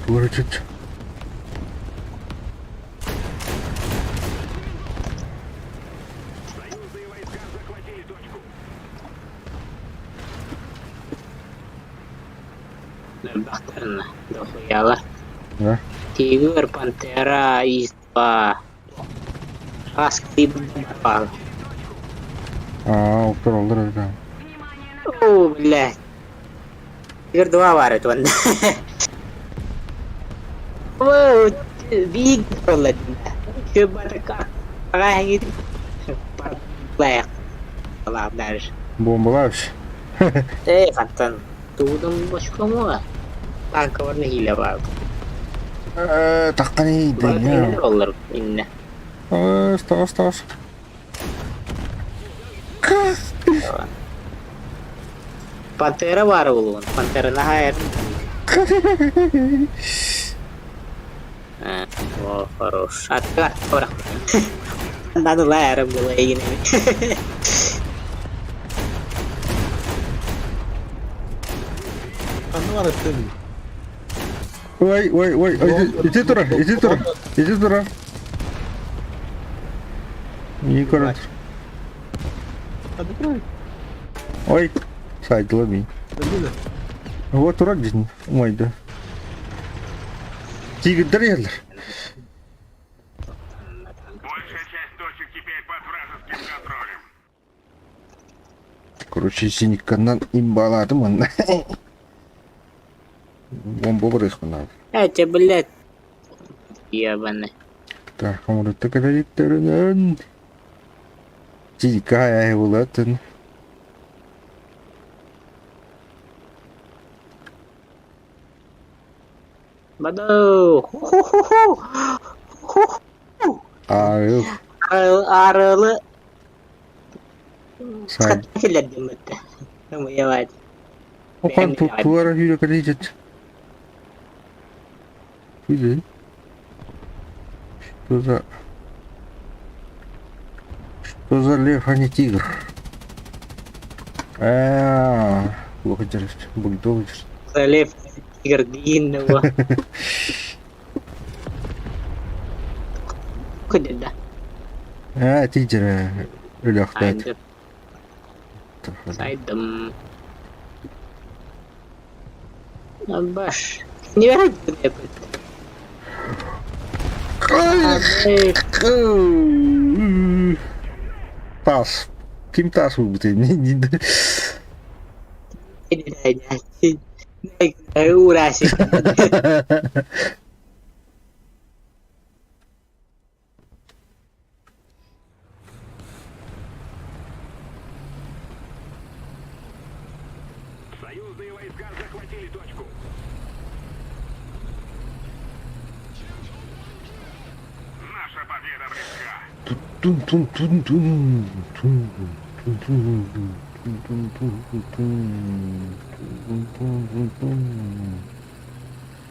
Выручить. Союзные войска захватили точку. Бахтерна. Дохуяла. Да? Тигр, пантера, испа. Раскрып напал. Упорол, да. О, блядь. Тигр 2 варит вон. О, биг пролет. Чебатка. Ай, блядь. Ладно, дальше. Бомбалавший. Кантан. Тудам башкама. Танковарны хиле бар. Таққани, да. Бар олар инне. Оставаш. Пантера бар ул. Пантера нахайр. О, хорош. Откат, пора. Надо лайером было и Ne var ettim? Ой, иди туда. Не коротко. Hadi bırak. Ой, сайдылами. Öyle de. Вот урок дейсің, ұмайды. Тигіддер ерлер. Большая часть точек теперь под вражеским контролем. Короче, синікканнан имбаладым оны. Бомба бұрысқын abi. Эти, блядь. Ебаный. Так, амурытты кадалиттерінен. Синікка аяй болатын. Баду. Арыл. Арылы. Сайд. Скатилердим это. Ну, ебать. Оқан туара хүйре кадалитет. Хүйре. Что за лев, а не тигр? Плохо держишь. Бульдог держишь. Залив тигр длинного. Куда да? Тигр легкий. Сайдом. Баш. Не вероятно. Таз. Ким таз вы будете? Понятен. Урасик. Союзные войска захватили точку. Наша победа близка.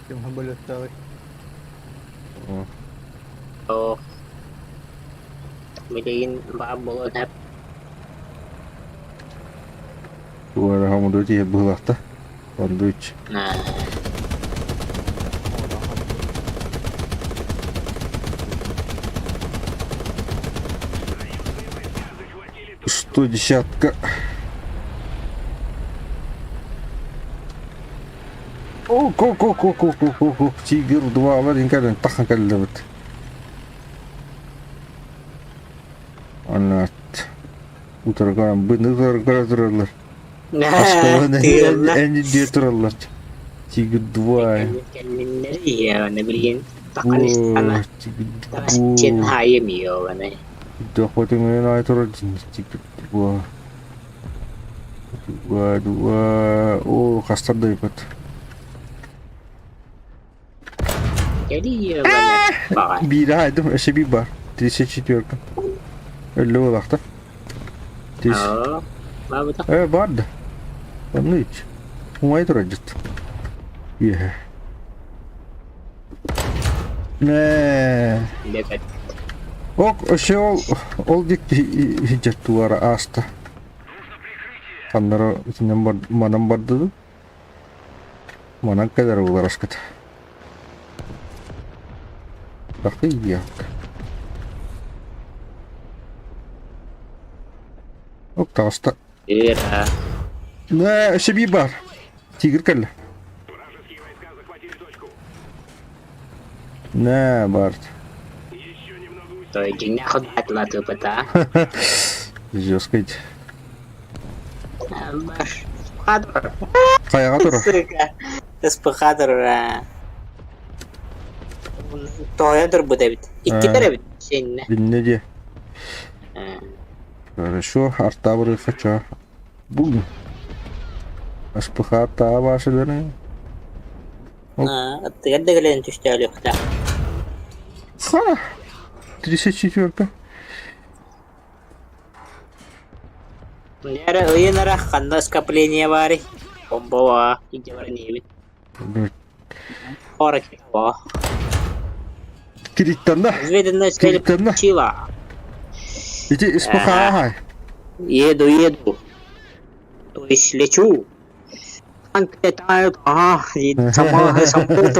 Yung habalot sa akin. Oh. Miliin babulan hep. Duvara hamurda diye bılaktı. Sandviç. Nah. Сто десятка. О, Тигр 2 var inkarın takın kaldı. Anlat. Utargan bını karadır. Aşkına Tırnak. en diye turlar. Tigr 2. Kendinleri ya ne bileyim. Takın istana. Tigr Taşçın 2. hayemiyor bana. Dapat yang lain turun Tigr 2. 2. Oh, kastar da ipat. Geliyor bana. Bak. Bir daha edim, eşe bir bar. Dirse çitiyorken. Öyle olacaktı. Dirse. Oh. Bapak tak. Vardı. Onun hiç. Umay duracak. Yeah. Ne? Dekat. Ok, şey ol hicret duvara asta. Kanlara içinden manam vardı. Manan kadar olur askat. Bakı yok. Ok, tasta. Ира. Ne, şey bir bar. Tigr kalla. Вражеские войска захватили точку. Ne bar. Еще немного усилий. То есть не ходят на ту пата. Жестко. Баш. Хадр. Kayağa dur. Сука. Спахадр. Тоядыр bu da bit. İki kere bit. Şey ne? Dinle diye. Хорошо, арта вырыхача. Бум. Аспахата başlarını. Тыгадда гелен түштәле юкта. Ha. 34. Яра ыйынара канда скопление бар. Бомба иде бар не бит. Ора китва. Кириттен да. Изведенно Кириттен да. чила. Иди испаха. Еду. То есть лечу. Танк летают, и самолет будет,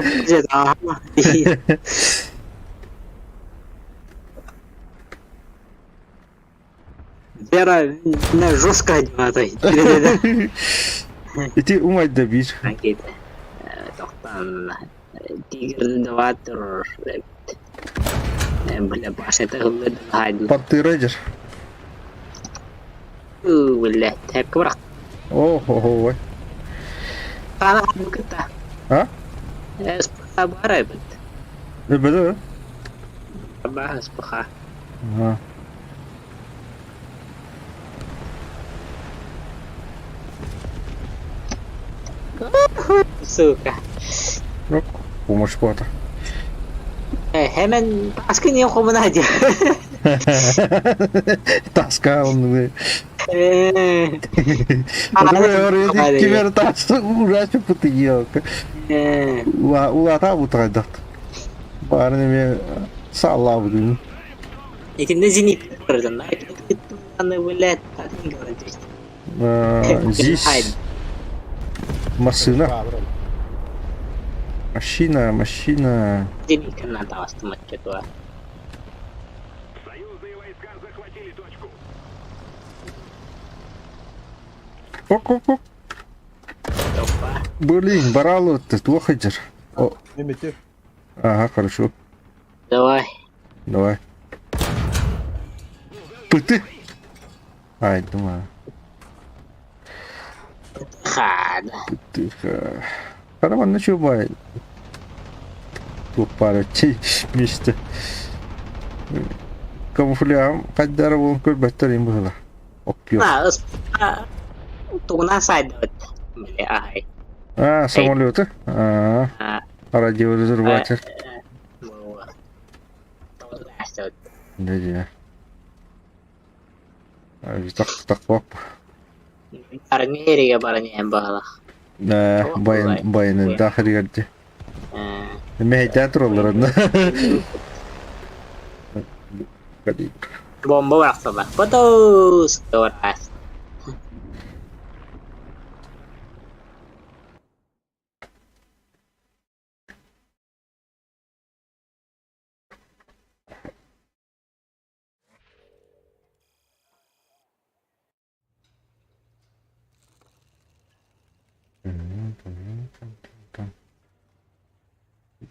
Вера, не жестко одеватой. Иди умай да bir. Ракеты. Тоқтан. Тигр 2 тұр. Бля, башыты ғылды ғайды. Патты рейдер. Бля, тәпкі бірақ. Ой. Қана бұкытта. Ha? Спыха бар әбіт. Böyle. Бар спыха. Ha. Сука. Yok. Помощь пота. Hemen baskın yok mu hadi. Таска он. Eee. Oraya kimer taştı uğraşıp tutuyor. Ulata bu tayda. Bari ne sağla bu. İkinde zini kırdın. Anne böyle tatmin göreceğiz. Здесь машина. Машина. Zini kırna tavastım açık var. Союзные войска захватили точку. Ok. Опа. Блин, барало ты плохо идешь. О, Лимитив. ага, хорошо. Давай. Давай. Пыты. Ай, думаю. Тихада. Тихо. Караван на чё бай? Тут пара чей месте. Камуфляж каддар вон көл баттарин было. Окей. Тугна сайдот. Бля, А, самолеты? А, радиорезерватор. Да. Так, пап. Армерия барыня бала. Да, байны дахыр герди. Мехте тролларында. Бомба вақтыла. Потос. Торас.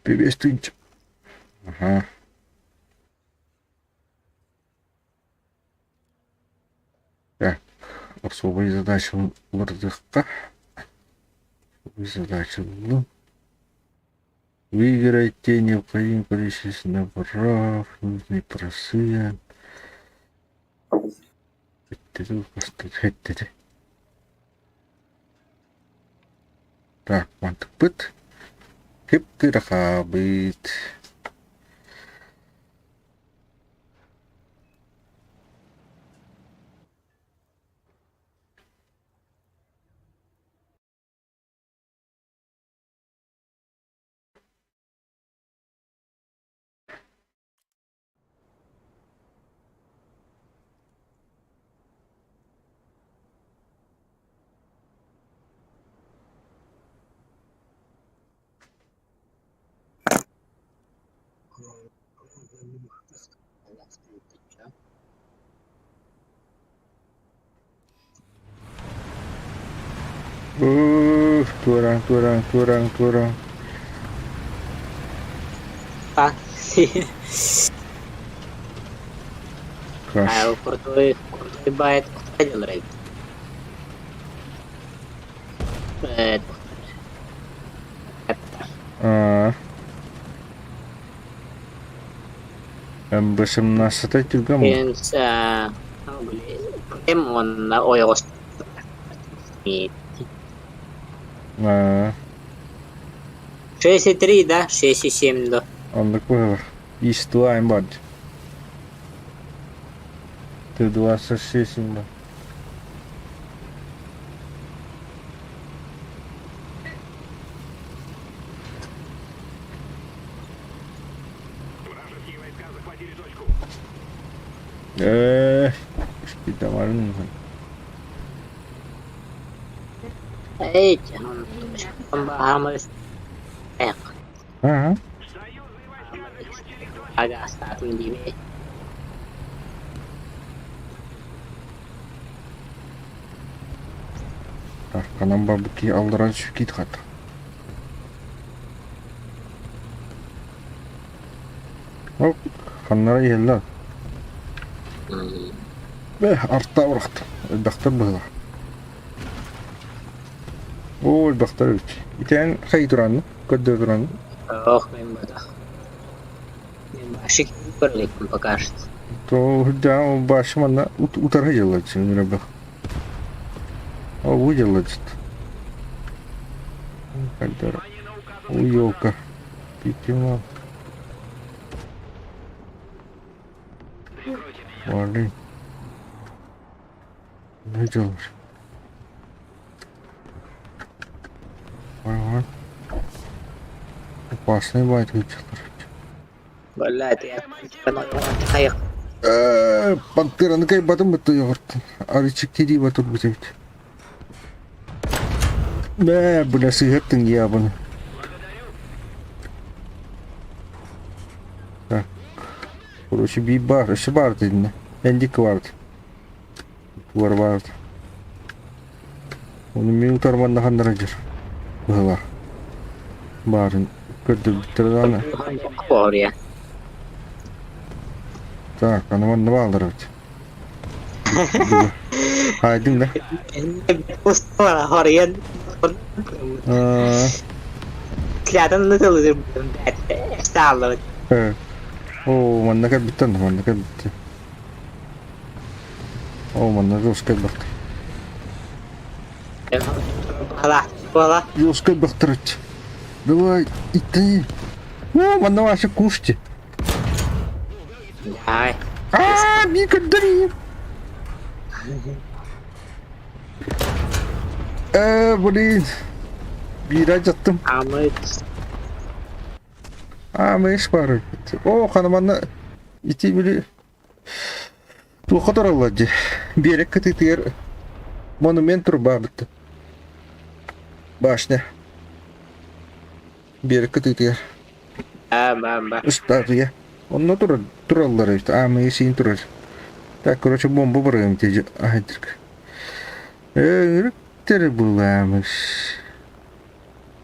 Приветствуйте. Ага. Так, особые задачи в РДК. Особые задачи. Выиграйте необходимое количество наборов, нужный просыян. Так, мантык быт. Хипты рахабыт. Туран. Так. Каш. А крутой байт ходил рейд. М18 juga mau. Pensa on na oyos. А, 6,3, да? 6,7, да. он такой из два имбад. Ты 26 имбад. Вражеские войска захватили точку. Kita malam. Эй, он бахамас. Эх, Ага. Союзные войска захватили точку. agak saat mendiri. Так, канам бабки алдыран шүкит хат. Оп, ханнара елла. Артта урахт. Доктор была. Ой, доктор. Итен хайдуран, коддуран. Ох, мен бада. Мен башик берлик покажет. То да, башмана утар елла чын рабах. О, выделла чт. Каддар. Уёлка. Питима. Вали. Видел. Ой. Опасный байт вычел. Блядь, я понял, хайх. Пантера на кай батом это йорт. Аричик тиди батут бутить. Бля, сигарет ябан. Так. Короче, бибар, еще бар ты не. Энди кварт. Варвард. Он минутар ман нахан раджер. Была. Барын. Кыдды биттердана. Квория. Так, она вон навалдырать. Haydın da. Mustafa Horian. Kelihatan nasıl olur? Estağfurullah. Evet. Oo, mana kan bitti. Mana kan bitti. Oo, mana Ruska bitti. Вала. Ruska bitti. Давай, иди. О, mana ваши кушайте. Ай. Мика, дари. Блин. Bira yattım. Ahmet. Meş var. O hanımana iti bile. Bu kadar olacaktı. Bir yere katı monument turbalıktı. Başne. Bir yere katı Ба. Ustadı ya. Onunla durallar işte. Meşin durur. Так, короче, бомбу брэм тебе. Айдырк. Bulamamış.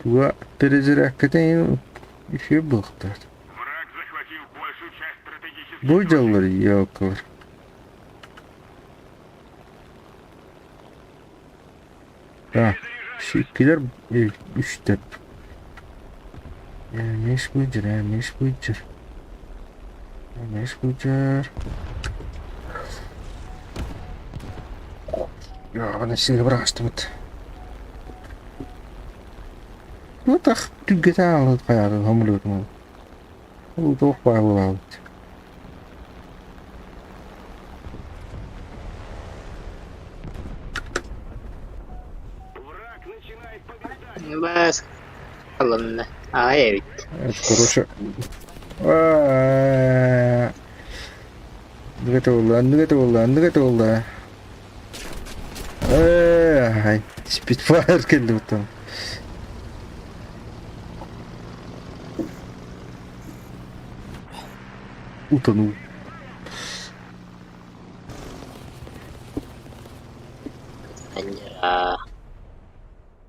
Bu перезарядка-то еще был кто-то. Враг захватил большую часть стратегических... Будялар yoklar. Ha, şekiller işte. Yemiş bıcır. Ya bana seni bıraktım. Ну так, ты где-то поехал, хамлёт, мол. Ну, то впало. Враг начинает побеждать. Бас. Ладно. Я ведь. Это, короче... Готово. Спидфайр келdi там. Утонул.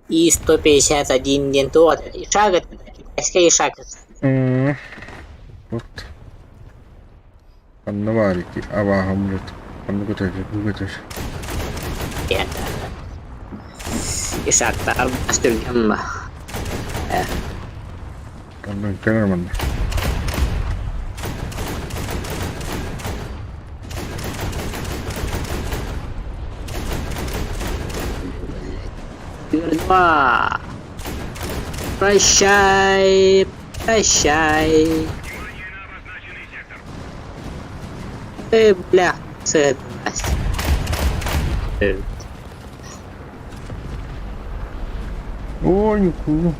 И 151 дентот. И шаг это. Китайский шаг. Вот. Аннаварики. Авахамлет. Аннаварики. Это. И шаг-то арбастыргамма. Нормально. Два. Прощай. Внимание на обозначенный сектор. Бля. Ой, никуда.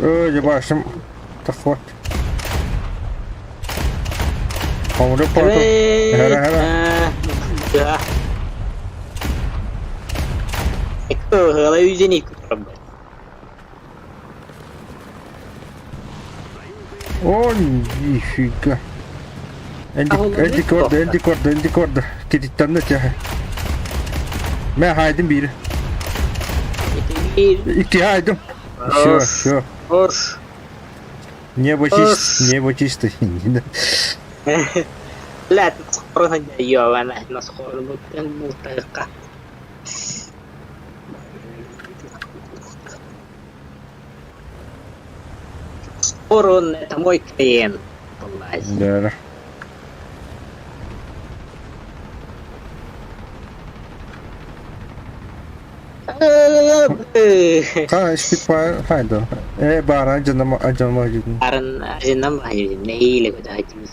Я бачу. Так вот. Помру потом. Гара. Да. Голову юзеник. О, нифига. Элди корда. Кидиттен de ya. Ben haydim biri. İki haydım. Все. Ош. Небо чисто. لا تسخرها ايوه انا نسخر المطلقة Урон, это мой клиент. Да. Ха, спидфайр хайда. Бара acama acıdım. Arın acından bahsediyorum. Neyle bu da acımız.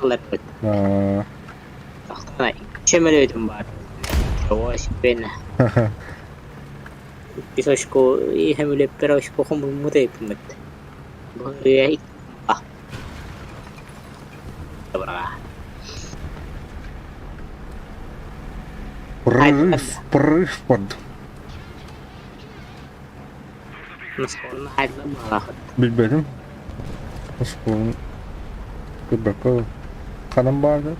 Allah korusun. Baksana, çömeliyordum bari. Çavaş beni. Pisoşko, hem öyle pisoşko kumbu da yapmadı. Buraya ilk ah. Dobra. Прыв под. Nasıl olma haydi bana. Bilmedim. Nasıl olun? Bir bakalım. Kanım vardı.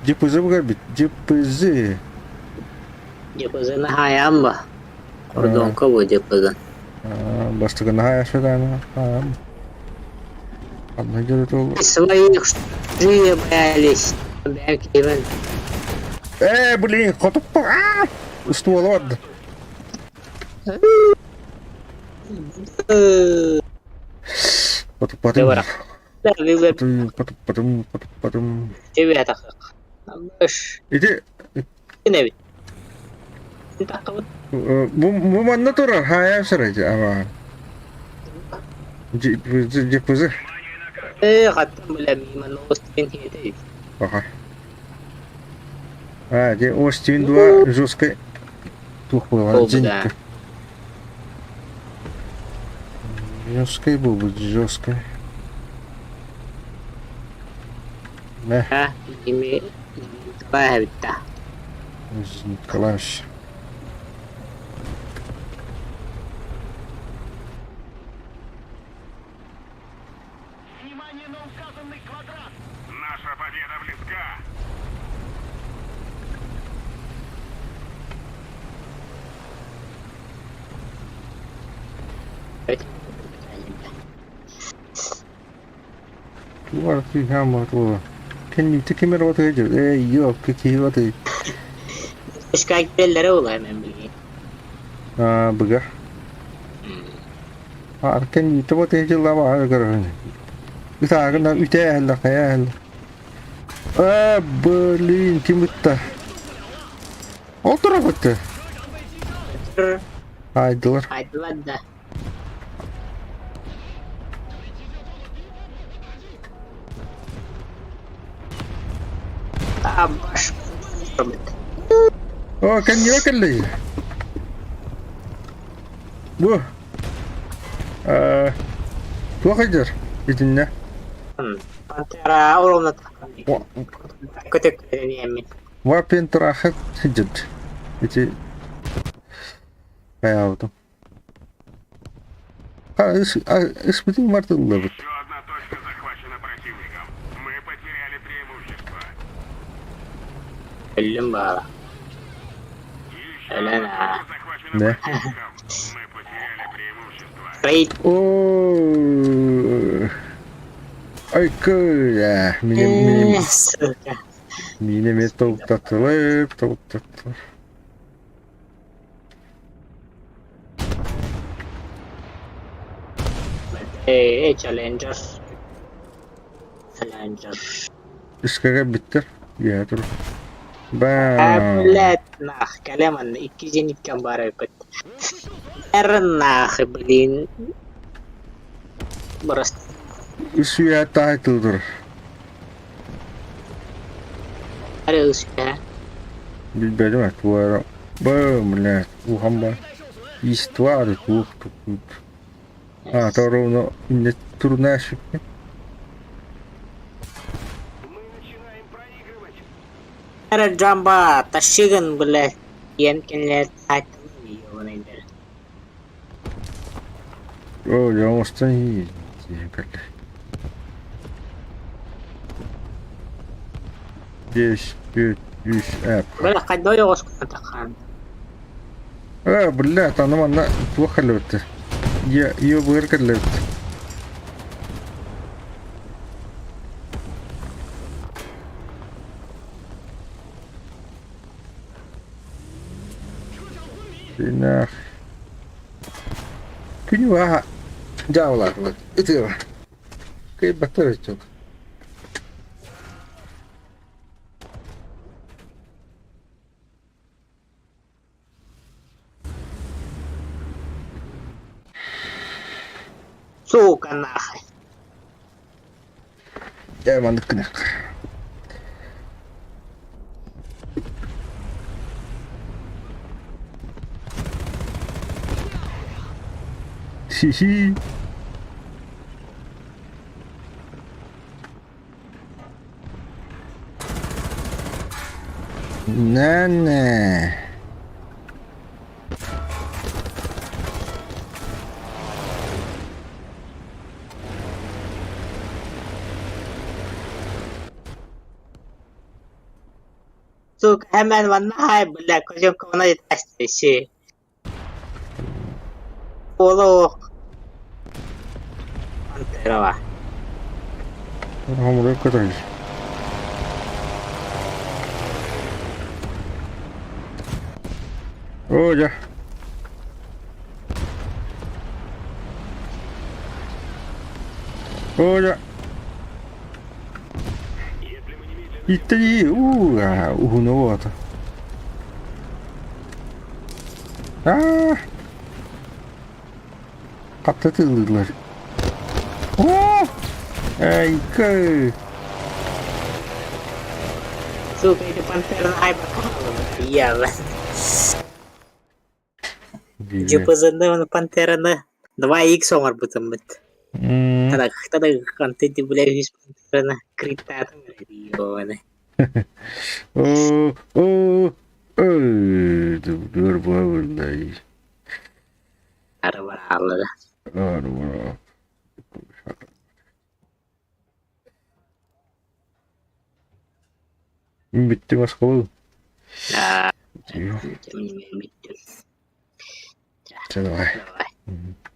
Cıpızı bu kadar bit. Cıpızı. Cepazını hayam mı? Kordon kabu cepazın. Bastıkın ha yaşadan ha. Allah görüt oldu. Своих жили боялись. Belki ben Блин, котоппа. Ствол vardı. Котоппа. ne var? Tabii ben Котоппа. TV takık. Baş İdi ne bit? Takıp bu manna turar ha yaşaracı ama. Cıpızı. hatta bulamıyorum. Ostin hedi. Ага. Где Остин 2 жесткой. Тухлого Был бы, денег. Жесткой был бы, жесткой. Да, Ha, imi bayağı bitti. Николаевич. Внимание на указанный квадрат! Наша победа близка! Var fi hamma to. Kendi tekimler batıyor. Yok ki batıyor. Başka yerlere ol hemen bileyim. Bıga. Kendi te batıyor la var garın. Bir tane na üte hella kaya hella. Berlin kim bitti? O tarafa bitti. Haydiler. Haydi lan da. Baş. Kendi bakın. Bu. Bu kadar. Gidinle. Pantera oğlumla takım. Kötü yemin. Vapen terakhir hijab. Itu kayak apa tuh? Seperti martel lah. Еще одна точка захвачена противником. Мы потеряли преимущество. Ölüm bağla. Еще Öyle одна na. точка захвачена Да. противником. Мы потеряли преимущество. Raid. Oh, ay ya, minim Sırka. tavuk tatlılar. Challenger. Challenger. Iskaga bitter. Ya dur. Bam. Ablet nah kalaman iki jenis gambar ipet. Karena beliin beras Üsüya title dur. ada usia. Bilbedim at bu ara. Bam lan. Bu hamba. Histoire tuh. Taruh no ini turun asyik. Мы начинаем проигрывать. Ada jamba tashigan boleh yan kenlet item video nedir. Oh, jangan mesti. Kata. Yes, good, use app. Boleh kadoy os katakan. بالله طالما انا توخلت يا بغير Nah, kini wah jauh lah, itu kayak betul itu. Suka nah. Ya mandık kena. Hihi. Nane. Suka hemen vannahay billa kocan kona yetişti şey. Olo. Pantera va. Hamurda kadar. Oh ya. Oh ya. Если мы немедленно... Иди, ну вот. Patlatıldılar. Oh! Harika. Suka ini pantera ay bakal. Iya lah. Jumpa sana pantera na. 2x somar betul. Tada konten di bulan ini pantera na krita tuh radio na. Dur vallahi. Ada Allah. Aduh. Bitti baskılı. Nah, Iya. macam ini betul. Coba. Bye.